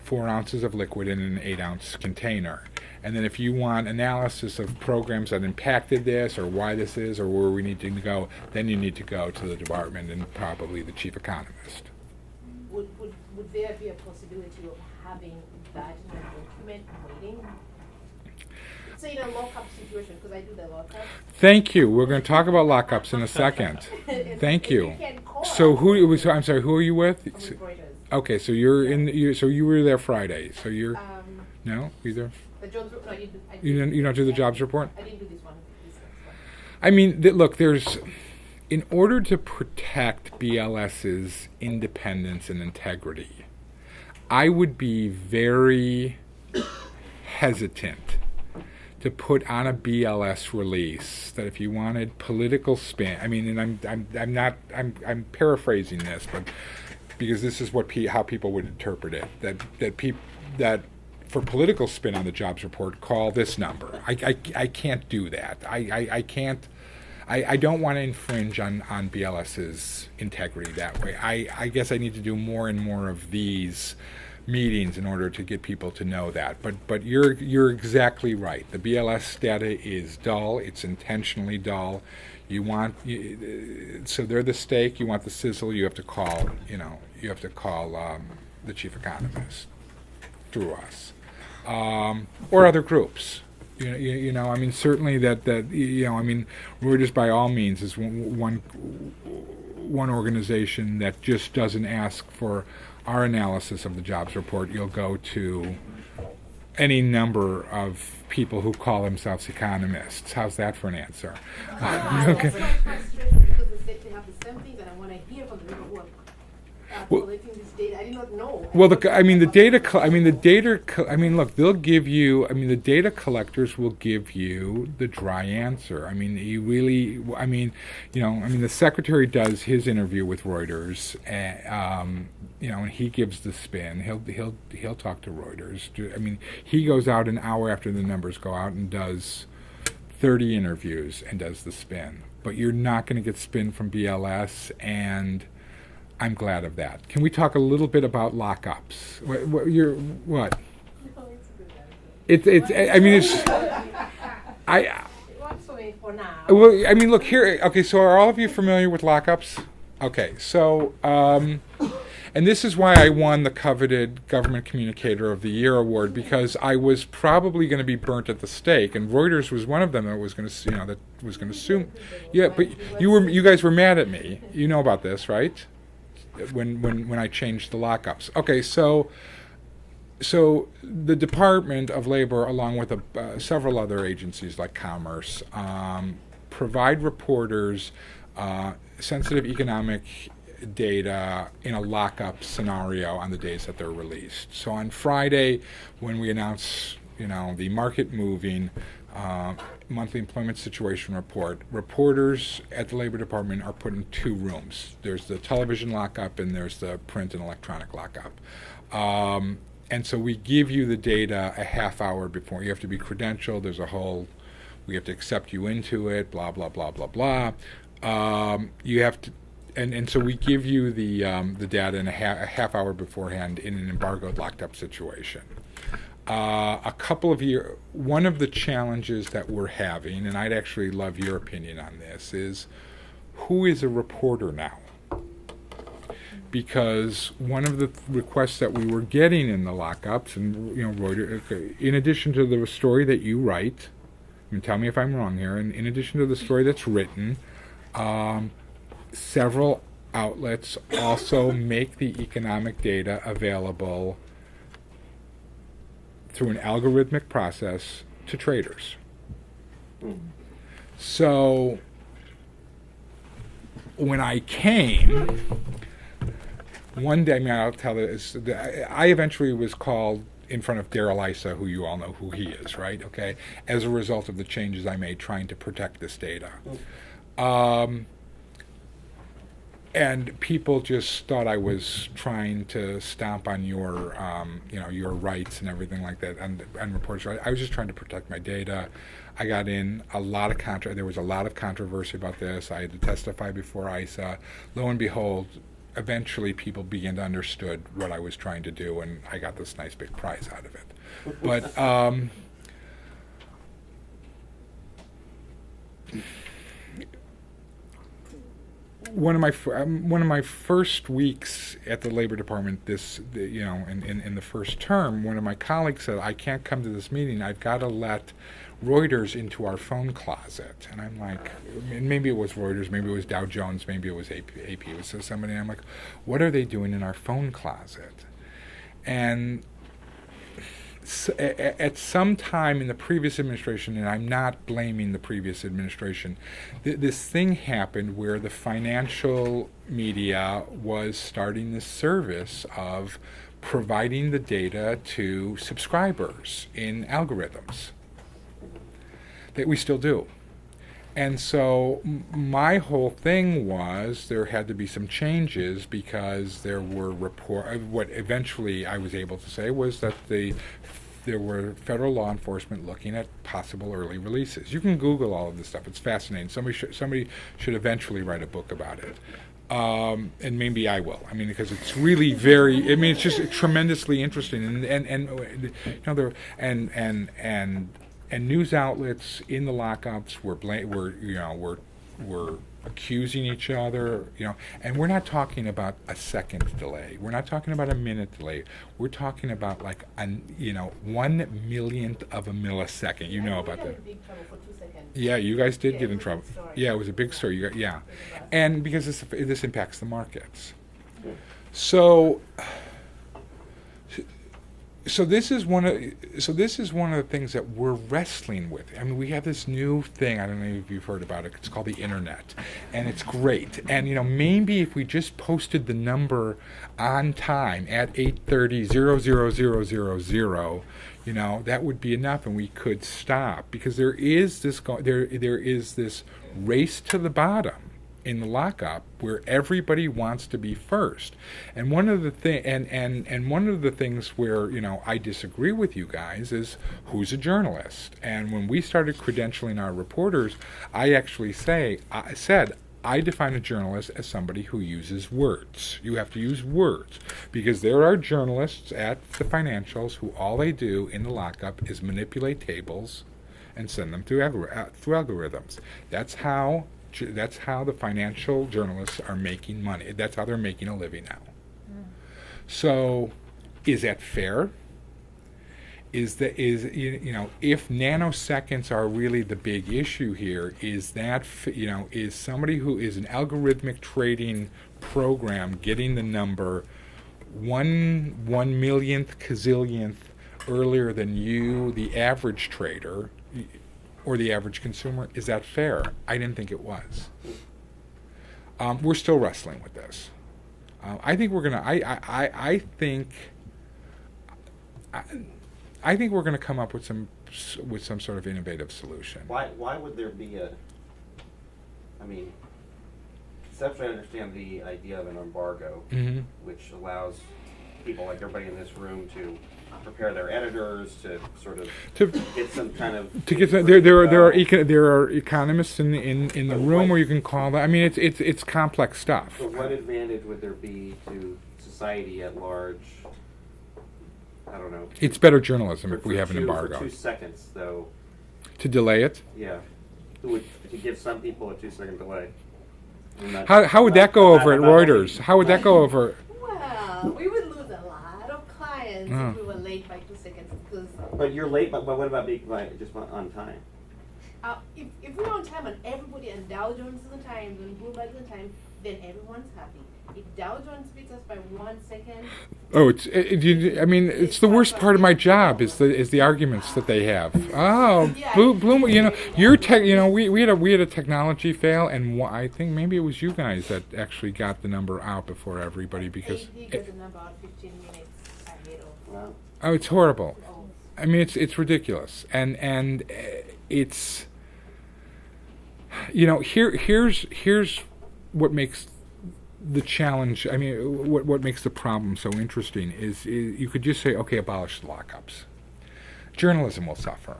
4 ounces of liquid in an 8-ounce container. And then if you want analysis of programs that impacted this, or why this is, or where we need to go, then you need to go to the department and probably the chief economist. Would there be a possibility of having that in a document waiting? Say in a lockup situation, because I do the lockup. Thank you. We're going to talk about lockups in a second. Thank you. So I'm sorry. Who are you with? Okay, so you're so you were there Friday. So you're no either. The jobs, no, You don't do the jobs report. I didn't do this one. This next one. I mean, look. In order to protect BLS's independence and integrity, I would be very hesitant to put on a BLS release that if you wanted political spin, I mean, and I'm paraphrasing this, but because this is what how people would interpret it, that for political spin on the jobs report, call this number. I can't do that. I can't. I don't want to infringe on BLS's integrity that way. I guess I need to do more and more of these meetings in order to get people to know that. But you're exactly right. The BLS data is dull. It's intentionally dull. So they're the steak. You want the sizzle. You have to call. You have to call the chief economist through us, or other groups. I mean, certainly that I mean, Reuters by all means is one organization that just doesn't ask for our analysis of the jobs report. You'll go to any number of people who call themselves economists. How's that for an answer? Okay. Because they have the same things, and I want to hear from the people who are collecting this data. I did not know. Well, look, they'll give you. I mean, the data collectors will give you the dry answer. I mean, the secretary does his interview with Reuters, and he gives the spin. He'll talk to Reuters. I mean, he goes out an hour after the numbers go out and does 30 interviews and does the spin. But you're not going to get spin from BLS, and I'm glad of that. Can we talk a little bit about lockups? What? No, it's good. It's. I mean, it's. It works for me for now. Well, I mean, look here. Okay, so are all of you familiar with lockups? Okay, so and this is why I won the coveted Government Communicator of the Year award, because I was probably going to be burnt at the stake, and Reuters was one of them that was going to, sue. Yeah, but you guys were mad at me. You know about this, right? When I changed the lockups. Okay, so the Department of Labor, along with several other agencies like Commerce, provide reporters sensitive economic data in a lockup scenario on the days that they're released. So on Friday, when we announce, the market moving monthly employment situation report, reporters at the Labor Department are put in two rooms. There's the television lockup and there's the print and electronic lockup. And so we give you the data a half hour before. You have to be credentialed. There's we have to accept you into it, blah, blah, blah, blah, blah. You have to, and so we give you the data in a half hour beforehand in an embargoed locked up situation. One of the challenges that we're having, and I'd actually love your opinion on this, is who is a reporter now? Because one of the requests that we were getting in the lockups, and Reuters, in addition to the story that you write, and tell me if I'm wrong here, and in addition to the story that's written, several outlets also make the economic data available through an algorithmic process to traders. So when I came, one day, I'll tell this, I eventually was called in front of Darrell Issa, who you all know who he is, right? Okay, as a result of the changes I made trying to protect this data. And people just thought I was trying to stomp on your rights and everything like that, and reporters. I was just trying to protect my data. I got in a lot of there was a lot of controversy about this. I had to testify before ISA. Lo and behold, eventually people began to understood what I was trying to do, and I got this nice big prize out of it. But one of my first weeks at the Labor Department, in the first term, one of my colleagues said, "I can't come to this meeting. I've got to let Reuters into our phone closet." And I'm like, and maybe it was Reuters, maybe it was Dow Jones, maybe it was AP. It was somebody. And I'm like, what are they doing in our phone closet? And at some time in the previous administration, and I'm not blaming the previous administration, this thing happened where the financial media was starting this service of providing the data to subscribers in algorithms that we still do. And so my whole thing was there had to be some changes because there were what eventually I was able to say was that there were federal law enforcement looking at possible early releases. You can Google all of this stuff. It's fascinating. Somebody should eventually write a book about it. And maybe I will. I mean, because it's really it's just tremendously interesting. And news outlets in the lockups were accusing each other, and we're not talking about a second delay. We're not talking about a minute delay. We're talking about like 1/1,000,000th of a millisecond. You know about that. Big trouble for 2 seconds. Yeah, you guys did get in it was a trouble. big story. Yeah, it was a big story. And because this impacts the markets. So this is one of the things that we're wrestling with. I mean, we have this new thing. I don't know if you've heard about it. It's called the internet, and it's great. And maybe if we just posted the number on time at 8:30, that would be enough, and we could stop, because there is this race to the bottom in the lockup where everybody wants to be first. And one of the things where I disagree with you guys is who's a journalist. And when we started credentialing our reporters, I actually said I define a journalist as somebody who uses words. You have to use words, because there are journalists at the financials who all they do in the lockup is manipulate tables and send them through algorithms. That's how the financial journalists are making money. That's how they're making a living now. So, is that fair? If nanoseconds are really the big issue here, is somebody who is an algorithmic trading program getting the number 1/1,000,000th gazillionth earlier than you, the average trader, or the average consumer? Is that fair? I didn't think it was. We're still wrestling with this. I think we're gonna. I think we're gonna come up with some sort of innovative solution. Why would there be conceptually I understand the idea of an embargo, Mm-hmm. which allows people like everybody in this room to prepare their editors to sort of get some kind of there are economists in the room where you can call that. I mean, it's complex stuff. So what advantage would there be to society at large? I don't know. It's better journalism if we have an For embargo. 2 seconds, though. To delay it? Yeah. To give some people a 2-second delay. How would that go over at Reuters? How would that go over? Well, we would lose a lot of clients if we were late by 2 seconds. Because But you're late. But what about being just on time? if we're on time and everybody and Dow Jones is on time and Bloomberg is on time, then everyone's happy. If Dow Jones beats us by 1 second. Oh, it's the worst part of my job is the arguments that they have. Oh, Bloom, we had a technology fail, and I think maybe it was you guys that actually got the number out before everybody, because AD got the number out 15 minutes ahead of. Wow. oh, it's horrible. I mean, it's ridiculous, and it's here's what makes the challenge. I mean, what makes the problem so interesting is you could just say, okay, abolish the lockups. Journalism will suffer.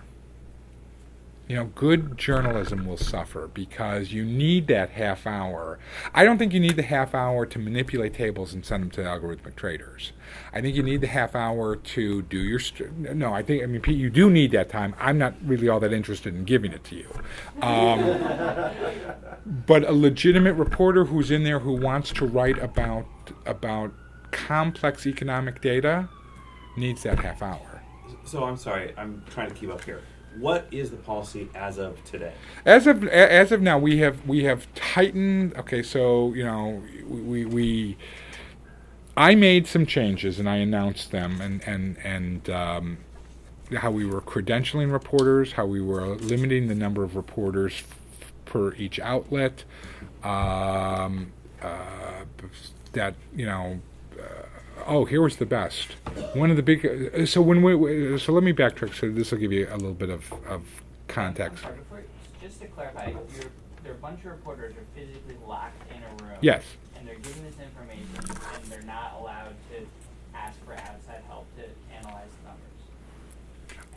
good journalism will suffer because you need that half hour. I don't think you need the half hour to manipulate tables and send them to algorithmic traders. I think you need the half hour to do your. Pete, you do need that time. I'm not really all that interested in giving it to you. But a legitimate reporter who's in there who wants to write about complex economic data needs that half hour. So I'm sorry, I'm trying to keep up here. What is the policy as of today? As of now, we have tightened. Okay, so I made some changes and I announced them, and how we were credentialing reporters, how we were limiting the number of reporters per each outlet. Here was the best. One of the big. So let me backtrack. So this will give you a little bit of context. Just to clarify, there are a bunch of reporters who are physically locked in a room. Yes. And they're given this information, and they're not allowed to ask for outside help to analyze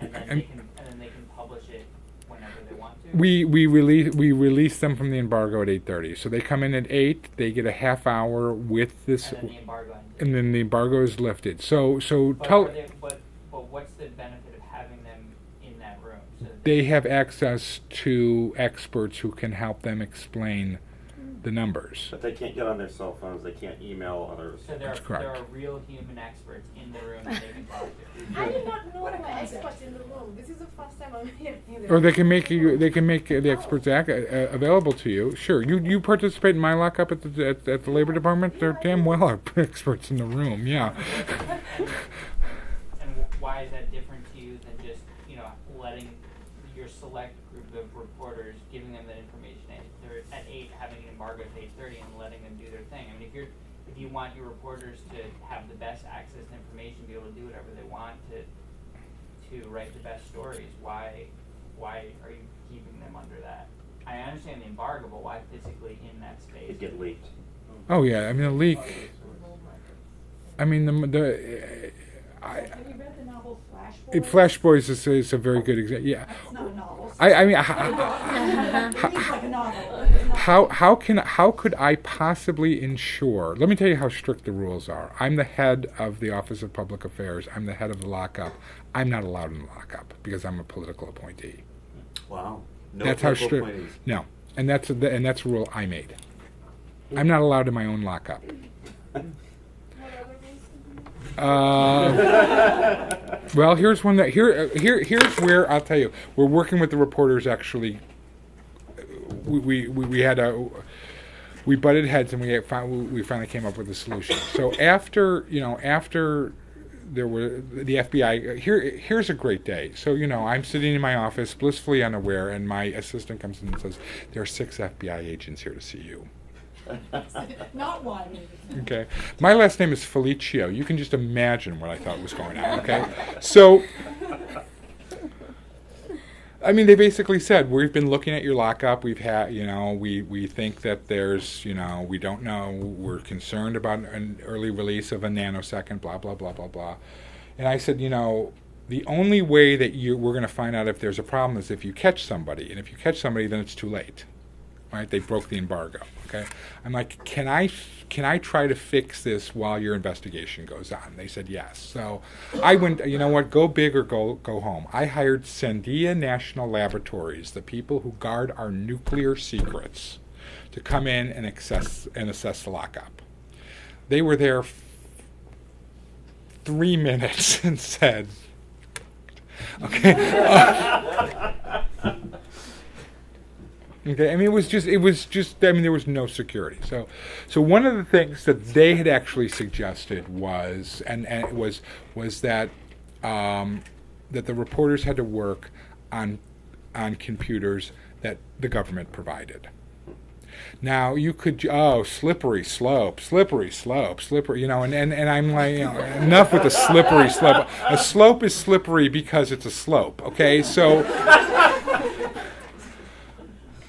the numbers. And then they can publish it whenever they want to. We release them from the embargo at 8:30. So they come in at 8. They get a half hour with this. And then the embargo is lifted. But what's the benefit of having them in that room? So they have access to experts who can help them explain the numbers. But they can't get on their cell phones. They can't email others. So That's correct. There are real human experts in the room that they can talk to. I did not know my experts in the room. This is the first time I'm hearing this. Or they can make the experts available to you. Sure, you participate in my lockup at the Labor Department. There damn well are experts in the room. Yeah. And why is that different to you than just letting your select group of reporters, giving them that information at 8, having an embargo at 8:30, and letting them do their thing? I mean, if you want your reporters to have the best access to information, be able to do whatever they want to write the best stories, why are you keeping them under that? I understand the embargo, but why physically in that space? It get leaked. Oh yeah, I mean a leak. I mean Have you read the novel Flash Boys? Flash Boys is a very good example. Yeah. It's not a novel. I mean, It reads like a novel. how could I possibly ensure? Let me tell you how strict the rules are. I'm the head of the Office of Public Affairs. I'm the head of the lockup. I'm not allowed in the lockup because I'm a political appointee. Wow. No That's how political strict. appointees. No, and that's a rule I made. I'm not allowed in my own lockup. Well, here's one that here's where I'll tell you. We're working with the reporters. Actually, we butted heads and we finally came up with a solution. So after there were the FBI. Here's a great day. So I'm sitting in my office, blissfully unaware, and my assistant comes in and says, "There are 6 FBI agents here to see you." Not one. Okay. My last name is Fillichio. You can just imagine what I thought was going on, okay? So, I mean, they basically said, we've been looking at your lockup. We've had, we think that there's, we don't know. We're concerned about an early release of a nanosecond, blah, blah, blah, blah, blah. And I said, the only way that we're going to find out if there's a problem is if you catch somebody. And if you catch somebody, then it's too late. Right? They broke the embargo. Okay. I'm like, can I try to fix this while your investigation goes on? They said yes. So I went. You know what? Go big or go home. I hired Sandia National Laboratories, the people who guard our nuclear secrets, to come in and assess the lockup. They were there 3 minutes and said, okay. Okay, I mean, it was just. I mean, there was no security. So one of the things that they had actually suggested was, was that that the reporters had to work on computers that the government provided. Now you could slippery slope, and I'm like, enough with the slippery slope. A slope is slippery because it's a slope. Okay, so.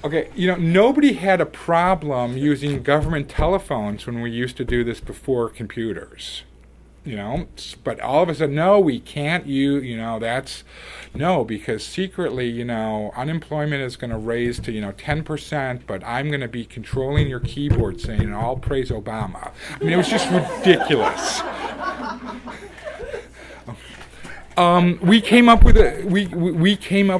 Okay, nobody had a problem using government telephones when we used to do this before computers. But all of a sudden, no, we can't. That's no, because secretly, unemployment is going to raise to 10%, but I'm going to be controlling your keyboard, saying all praise Obama. I mean, it was just ridiculous. We came up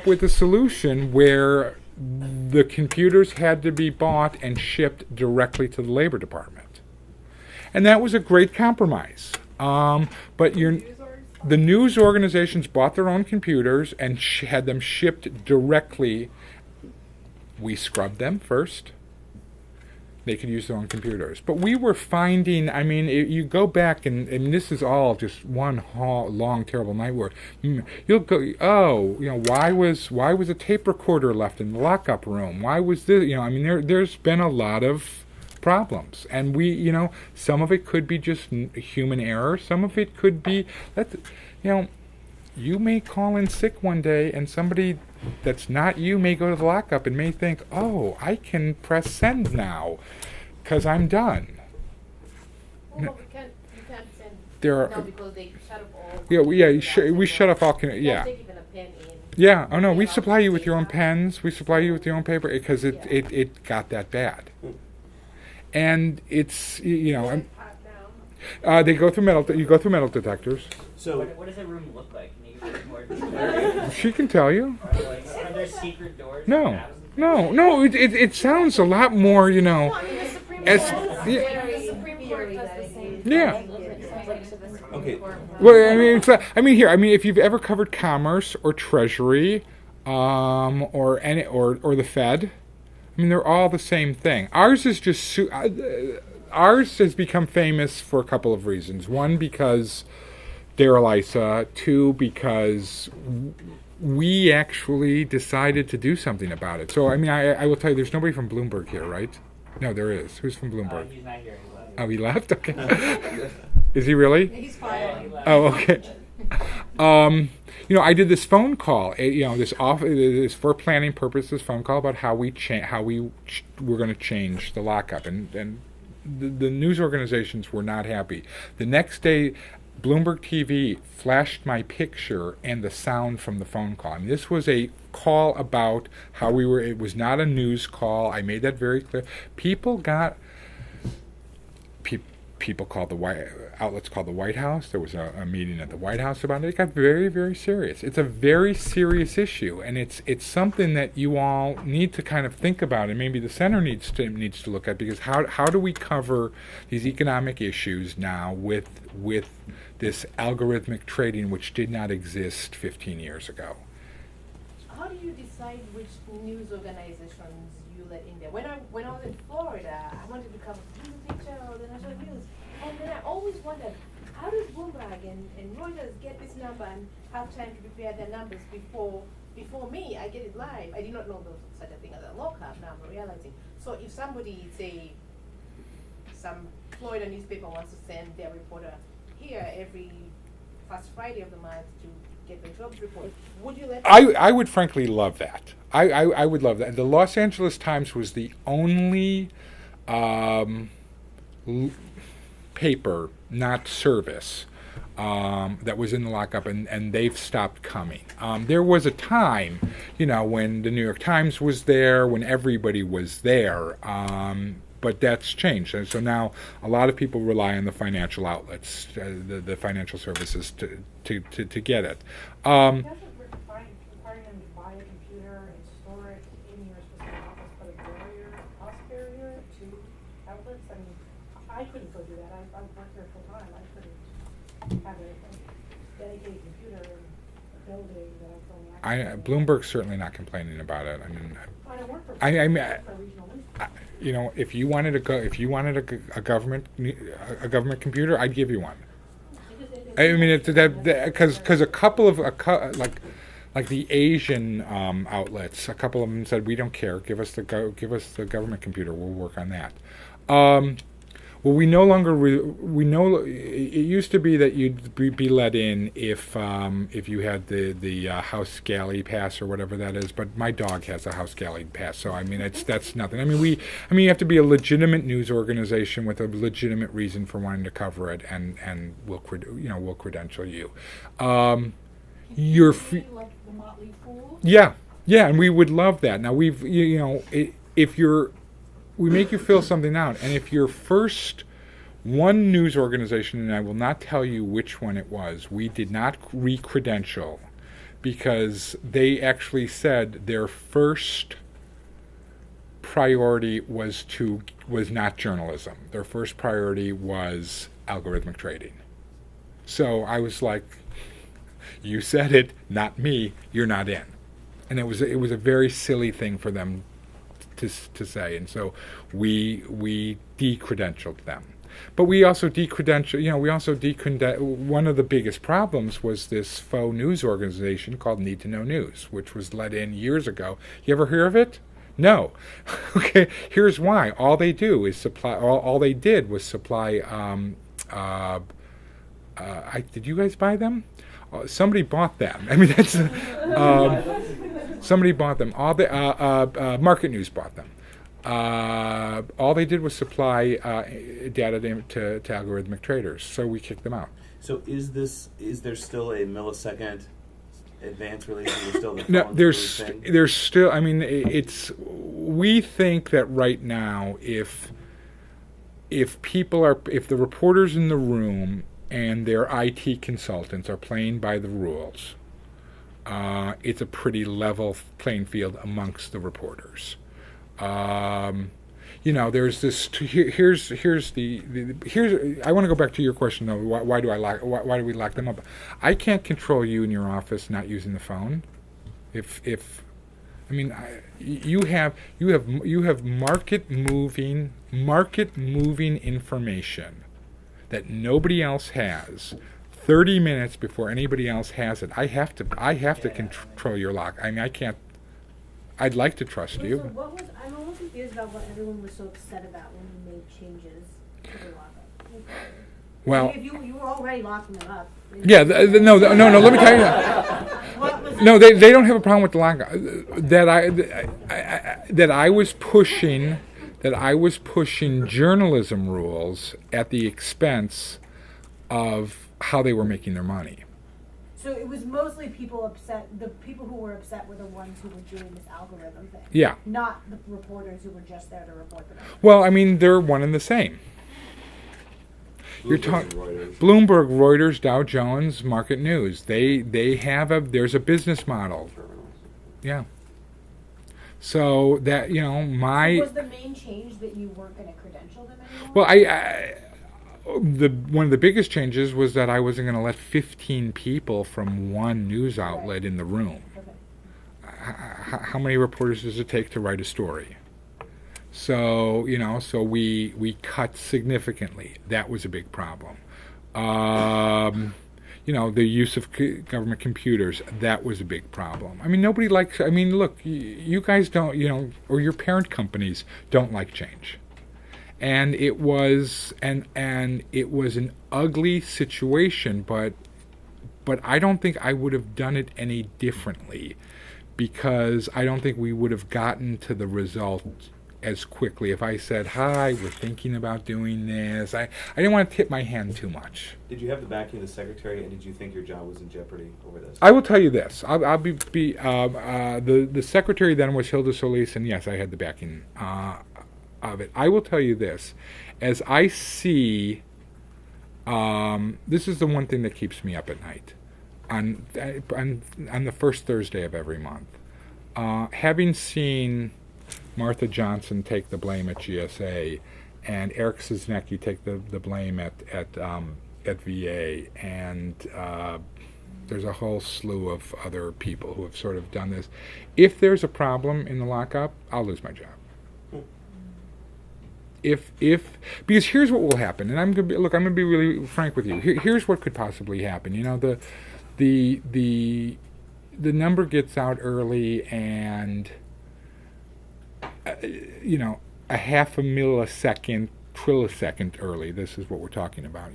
with a solution where the computers had to be bought and shipped directly to the Labor Department, and that was a great compromise. But the news organizations bought their own computers and had them shipped directly. We scrubbed them first. They could use their own computers. But we were finding, you go back, and this is all just one long, terrible night where you'll go, why was a tape recorder left in the lockup room? Why was this, there's been a lot of problems. And some of it could be just human error. Some of it could be, you may call in sick one day and somebody that's not you may go to the lockup and may think, oh, I can press send now because I'm done. Well, you can't send There now are, because they shut off all. we shut off all, Don't yeah. take even a pen in. Yeah, oh no, we supply you with your own pens, we supply you with your own paper, because it got that bad. And it's, Part now. they go through you go through metal detectors. So, What does a room look like? Can you give us more detail? She can tell you. Are there secret doors? No, it sounds a lot more, No, I mean, the Supreme as, Court, yeah. the Supreme Court does the same thing. Yeah. Like to the Supreme Okay. Court. Well, if you've ever covered Commerce or Treasury, or the Fed, they're all the same thing. Ours is just ours has become famous for a couple of reasons. One, because they're ELISA. Two, because we actually decided to do something about it. So I will tell you, there's nobody from Bloomberg here, right? No, there is. Who's from Bloomberg? He's not here. He left. Oh, he left? Okay. Is he really? He's Yeah, fine. he left. Oh, okay. I did this phone call. This for planning purposes phone call about how we're going to change the lockup, and the news organizations were not happy. The next day, Bloomberg TV flashed my picture and the sound from the phone call. And this was a call about how we were. It was not a news call. I made that very clear. People called outlets called the White House. There was a meeting at the White House about it. It got very, very serious. It's a very serious issue, and it's something that you all need to kind of think about, and maybe the center needs to look at, because how do we cover these economic issues now with this algorithmic trading, which did not exist 15 years ago? How do you decide which news organizations you let in there? When I was in Florida, I wanted to cover the picture or the national news, and then I always wondered, how does Bloomberg and Reuters get this number and have time to prepare their numbers before me? I get it live. I did not know there was such a thing as a lockup. Now I'm realizing. So if somebody, say, some Florida newspaper wants to send their reporter here every first Friday of the month to get the jobs report, would you let them? I would frankly love that. I would love that. The Los Angeles Times was the only paper, not service, that was in the lockup, and they've stopped coming. There was a time, when the New York Times was there, when everybody was there, but that's changed. And so now a lot of people rely on the financial outlets, the financial services to get it. Doesn't requiring them to buy a computer and store it in your specific office put a cost barrier to outlets? I couldn't go do that. I work here full time. I couldn't have a dedicated computer in a building that I'm going to Bloomberg's certainly not complaining about it. I work for I a regional newspaper. If you wanted a government computer, I'd give you one. Because a couple of like the Asian outlets, a couple of them said, we don't care. Give us the government computer. We'll work on that. Well, we no longer we know it used to be that you'd be let in if you had the house galley pass or whatever that is. But my dog has a house galley pass, so I mean that's nothing. I mean you have to be a legitimate news organization with a legitimate reason for wanting to cover it, and we'll credential you. Your Like the Motley Fool? yeah, and we would love that. Now if you're we make you fill something out, and if your first one news organization, and I will not tell you which one it was, we did not re-credential because they actually said their first priority was not journalism. Their first priority was algorithmic trading. So I was like, you said it, not me. You're not in. And it was a very silly thing for them to say, and so we decredentialed them. But we also one of the biggest problems was this faux news organization called Need to Know News, which was let in years ago. You ever hear of it? No. Okay, here's why. All they did was supply did you guys buy them? Somebody bought them. I mean, that's somebody bought them. All the Market News bought them. All they did was supply data to algorithmic traders, so we kicked them out. So is there still a millisecond advance release? Is there still the No, phones there's still. I mean, we think that right now, if the reporters in the room and their IT consultants are playing by the rules, it's a pretty level playing field amongst the reporters. There's this. Here's. I want to go back to your question though. Why do we lock them up? I can't control you in your office not using the phone. You have market moving information that nobody else has 30 minutes before anybody else has it. I have to control your lock. I mean, I can't. I'd like to trust you. So I'm almost confused about what everyone was so upset about when you made changes to the lockup. Well, if you were already locking them up. Yeah, no. Let me tell you. No, they don't have a problem with the lockup. That I was pushing journalism rules at the expense of how they were making their money. So it was mostly people upset. The people who were upset were the ones who were doing this algorithm thing. Yeah. Not the reporters who were just there to report them. Well, I mean, they're one and the same. You're talking Bloomberg, Reuters, Dow Jones, Market News. There's a business model. Yeah. So that Was the main change that you weren't going to credential them anymore? Well, one of the biggest changes was that I wasn't going to let 15 people from one news outlet in the room. Okay. How many reporters does it take to write a story? So we cut significantly. That was a big problem. The use of government computers, that was a big problem. I mean, nobody likes. I mean, look, you guys don't, or your parent companies don't like change. And it was an ugly situation, but I don't think I would have done it any differently, because I don't think we would have gotten to the result as quickly if I said, "Hi, we're thinking about doing this." I didn't want to tip my hand too much. Did you have the backing of the secretary, and did you think your job was in jeopardy over this? I will tell you this: I'll be the secretary then was Hilda Solis, and yes, I had the backing of it. I will tell you this: as I see, this is the one thing that keeps me up at night. On the first Thursday of every month, having seen Martha Johnson take the blame at GSA, and Eric Cisnecki take the blame at VA, and there's a whole slew of other people who have sort of done this. If there's a problem in the lockup, I'll lose my job. Because here's what will happen, and I'm gonna be really frank with you. Here's what could possibly happen. The number gets out early, and a half a millisecond trillisecond early, this is what we're talking about.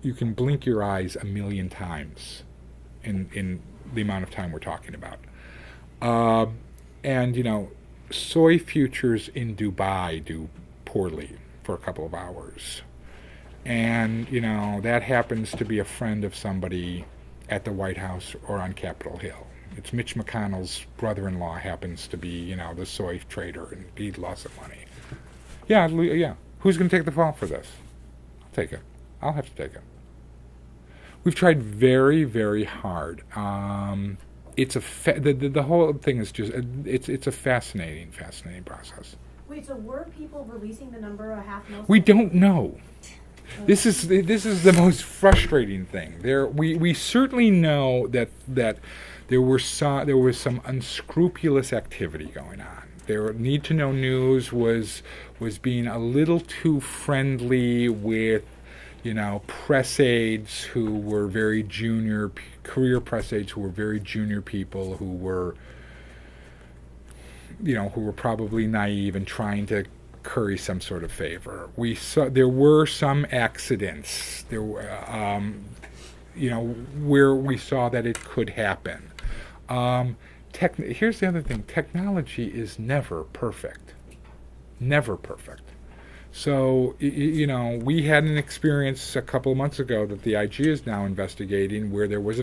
You can blink your eyes 1,000,000 times in the amount of time we're talking about. And soy futures in Dubai do poorly for a couple of hours. And, that happens to be a friend of somebody at the White House or on Capitol Hill. It's Mitch McConnell's brother-in-law happens to be, the soy trader, and he lost some money. Yeah. Who's going to take the fall for this? I'll take it. I'll have to take it. We've tried very, very hard. It's the whole thing is just it's a fascinating process. Wait, so were people releasing the number a half mil? We don't know. This is the most frustrating thing. We certainly know that there was some unscrupulous activity going on. Their Need to Know News was being a little too friendly with press aides who were very junior, career press aides who were very junior people who were probably naive and trying to curry some sort of favor. We saw there were some accidents there were, where we saw that it could happen. Here's the other thing: technology is never perfect. Never perfect. So, we had an experience a couple of months ago that the IG is now investigating where there was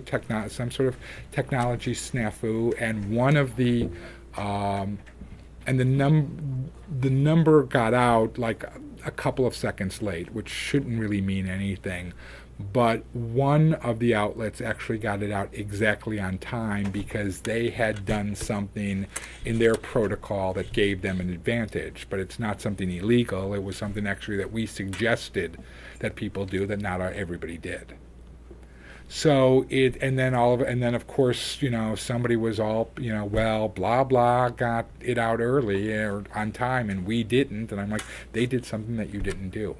some sort of technology snafu, and one of the and the number got out like a couple of seconds late, which shouldn't really mean anything. But one of the outlets actually got it out exactly on time because they had done something in their protocol that gave them an advantage. But it's not something illegal. It was something actually that we suggested that people do that not everybody did. So and then of course, somebody was all, well, blah, blah, got it out early or on time and we didn't. And I'm like, they did something that you didn't do.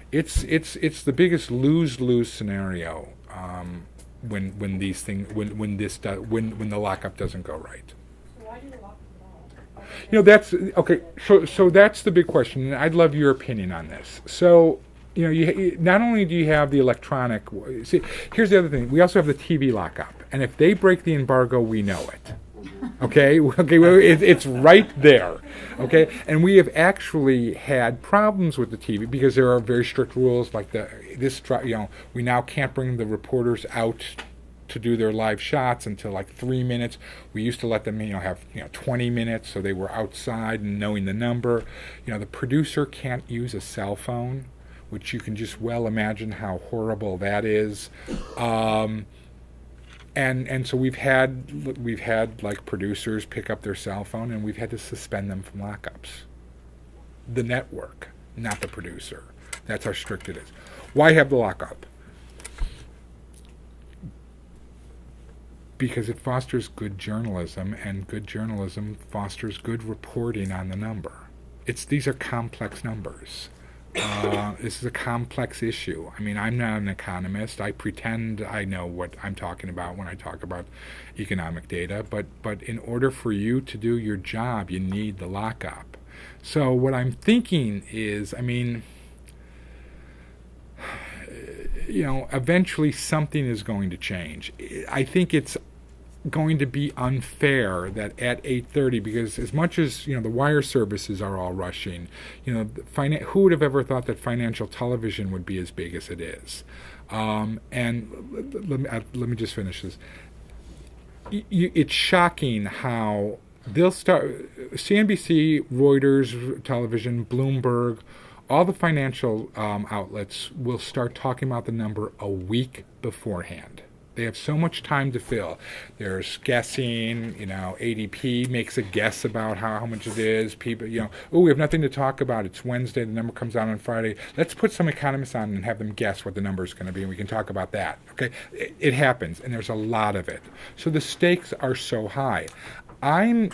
It's the biggest lose-lose scenario when the lockup doesn't go right. Why do the lock at all? That's okay. So that's the big question, and I'd love your opinion on this. So you not only do you have the electronic. See, here's the other thing. We also have the TV lockup, and if they break the embargo, we know it. Okay, it's right there. Okay, and we have actually had problems with the TV because there are very strict rules, like we now can't bring the reporters out to do their live shots until like 3 minutes. We used to let them, have 20 minutes, so they were outside and knowing the number. The producer can't use a cell phone, which you can just well imagine how horrible that is. And so we've had like producers pick up their cell phone, and we've had to suspend them from lockups. The network, not the producer. That's how strict it is. Why have the lockup? Because it fosters good journalism, and good journalism fosters good reporting on the number. These are complex numbers. This is a complex issue. I mean, I'm not an economist. I pretend I know what I'm talking about when I talk about economic data, but in order for you to do your job, you need the lockup. So what I'm thinking is, eventually something is going to change. I think it's going to be unfair that at 8:30, because as much as the wire services are all rushing, who would have ever thought that financial television would be as big as it is? And let me just finish this. It's shocking how they'll start CNBC, Reuters, television, Bloomberg, all the financial outlets will start talking about the number a week beforehand. They have so much time to fill. There's guessing, ADP makes a guess about how much it is. People, we have nothing to talk about. It's Wednesday, the number comes out on Friday. Let's put some economists on and have them guess what the number is going to be, and we can talk about that. Okay, it happens, and there's a lot of it. So the stakes are so high. I'm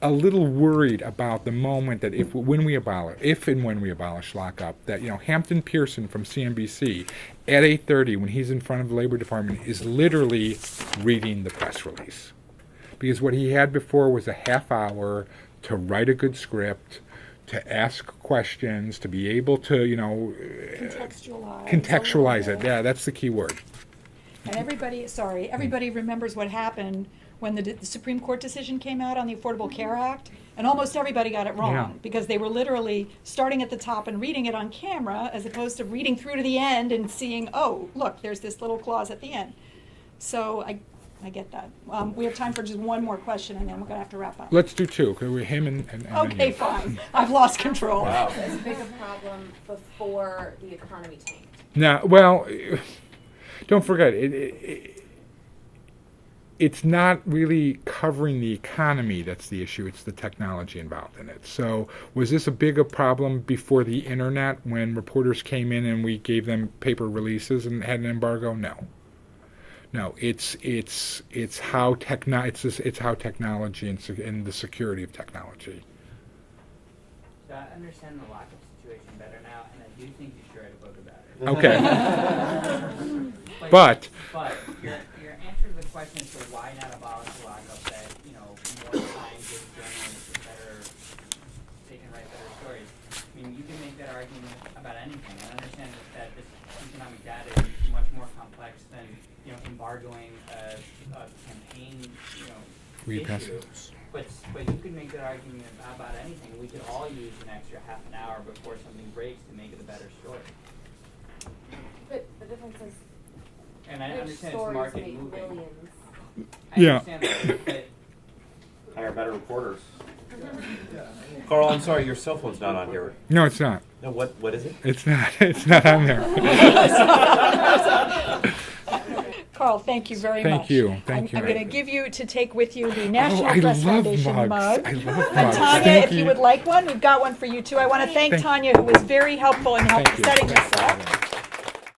a little worried about the moment that if and when we abolish lockup, that Hampton Pearson from CNBC at 8:30 when he's in front of the Labor Department is literally reading the press release, because what he had before was a half hour to write a good script, to ask questions, to be able to, Contextualize. contextualize it. Yeah, that's the key word. And everybody remembers what happened when the Supreme Court decision came out on the Affordable Care Act, and almost everybody got it wrong, Yeah. because they were literally starting at the top and reading it on camera, as opposed to reading through to the end and seeing, oh, look, there's this little clause at the end. So I get that. We have time for just one more question, and then we're gonna have to wrap up. Let's do two. 'Cause we're him and then Okay, you. fine. I've lost control. Wow. As big a problem before the economy tanked. Now, well, don't forget, it's not really covering the economy that's the issue, it's the technology involved in it. So was this a bigger problem before the internet, when reporters came in and we gave them paper releases and had an embargo? No, it's how it's how technology and the security of technology. So I understand the lockup situation better now, and I do think you should write a book about it. Okay. But your answer to the question as to why not abolish the lockup, that more time gives journalists they can write better stories. I mean, you can make that argument about anything. I understand that this economic data is much more complex than embargoing a campaign issue. But you could make that argument about anything. We could all use an extra half an hour before something breaks to make it a better story. But the difference is, And I which understand it's stories market make moving. millions? I Yeah. understand that, but Hire better reporters. Carl, I'm sorry, your cell phone's not on here. no, it's not. No, what is it? It's not. It's not on there. Carl, thank you very much. Thank you. Thank you. I'm going to give you to take with you the National I Press love Foundation mugs. mug. I love And mugs. Tanya, Thank if you you. would like one, we've got one for you too. I want to thank Thank- Tanya, who was very helpful in Thank you. setting this up.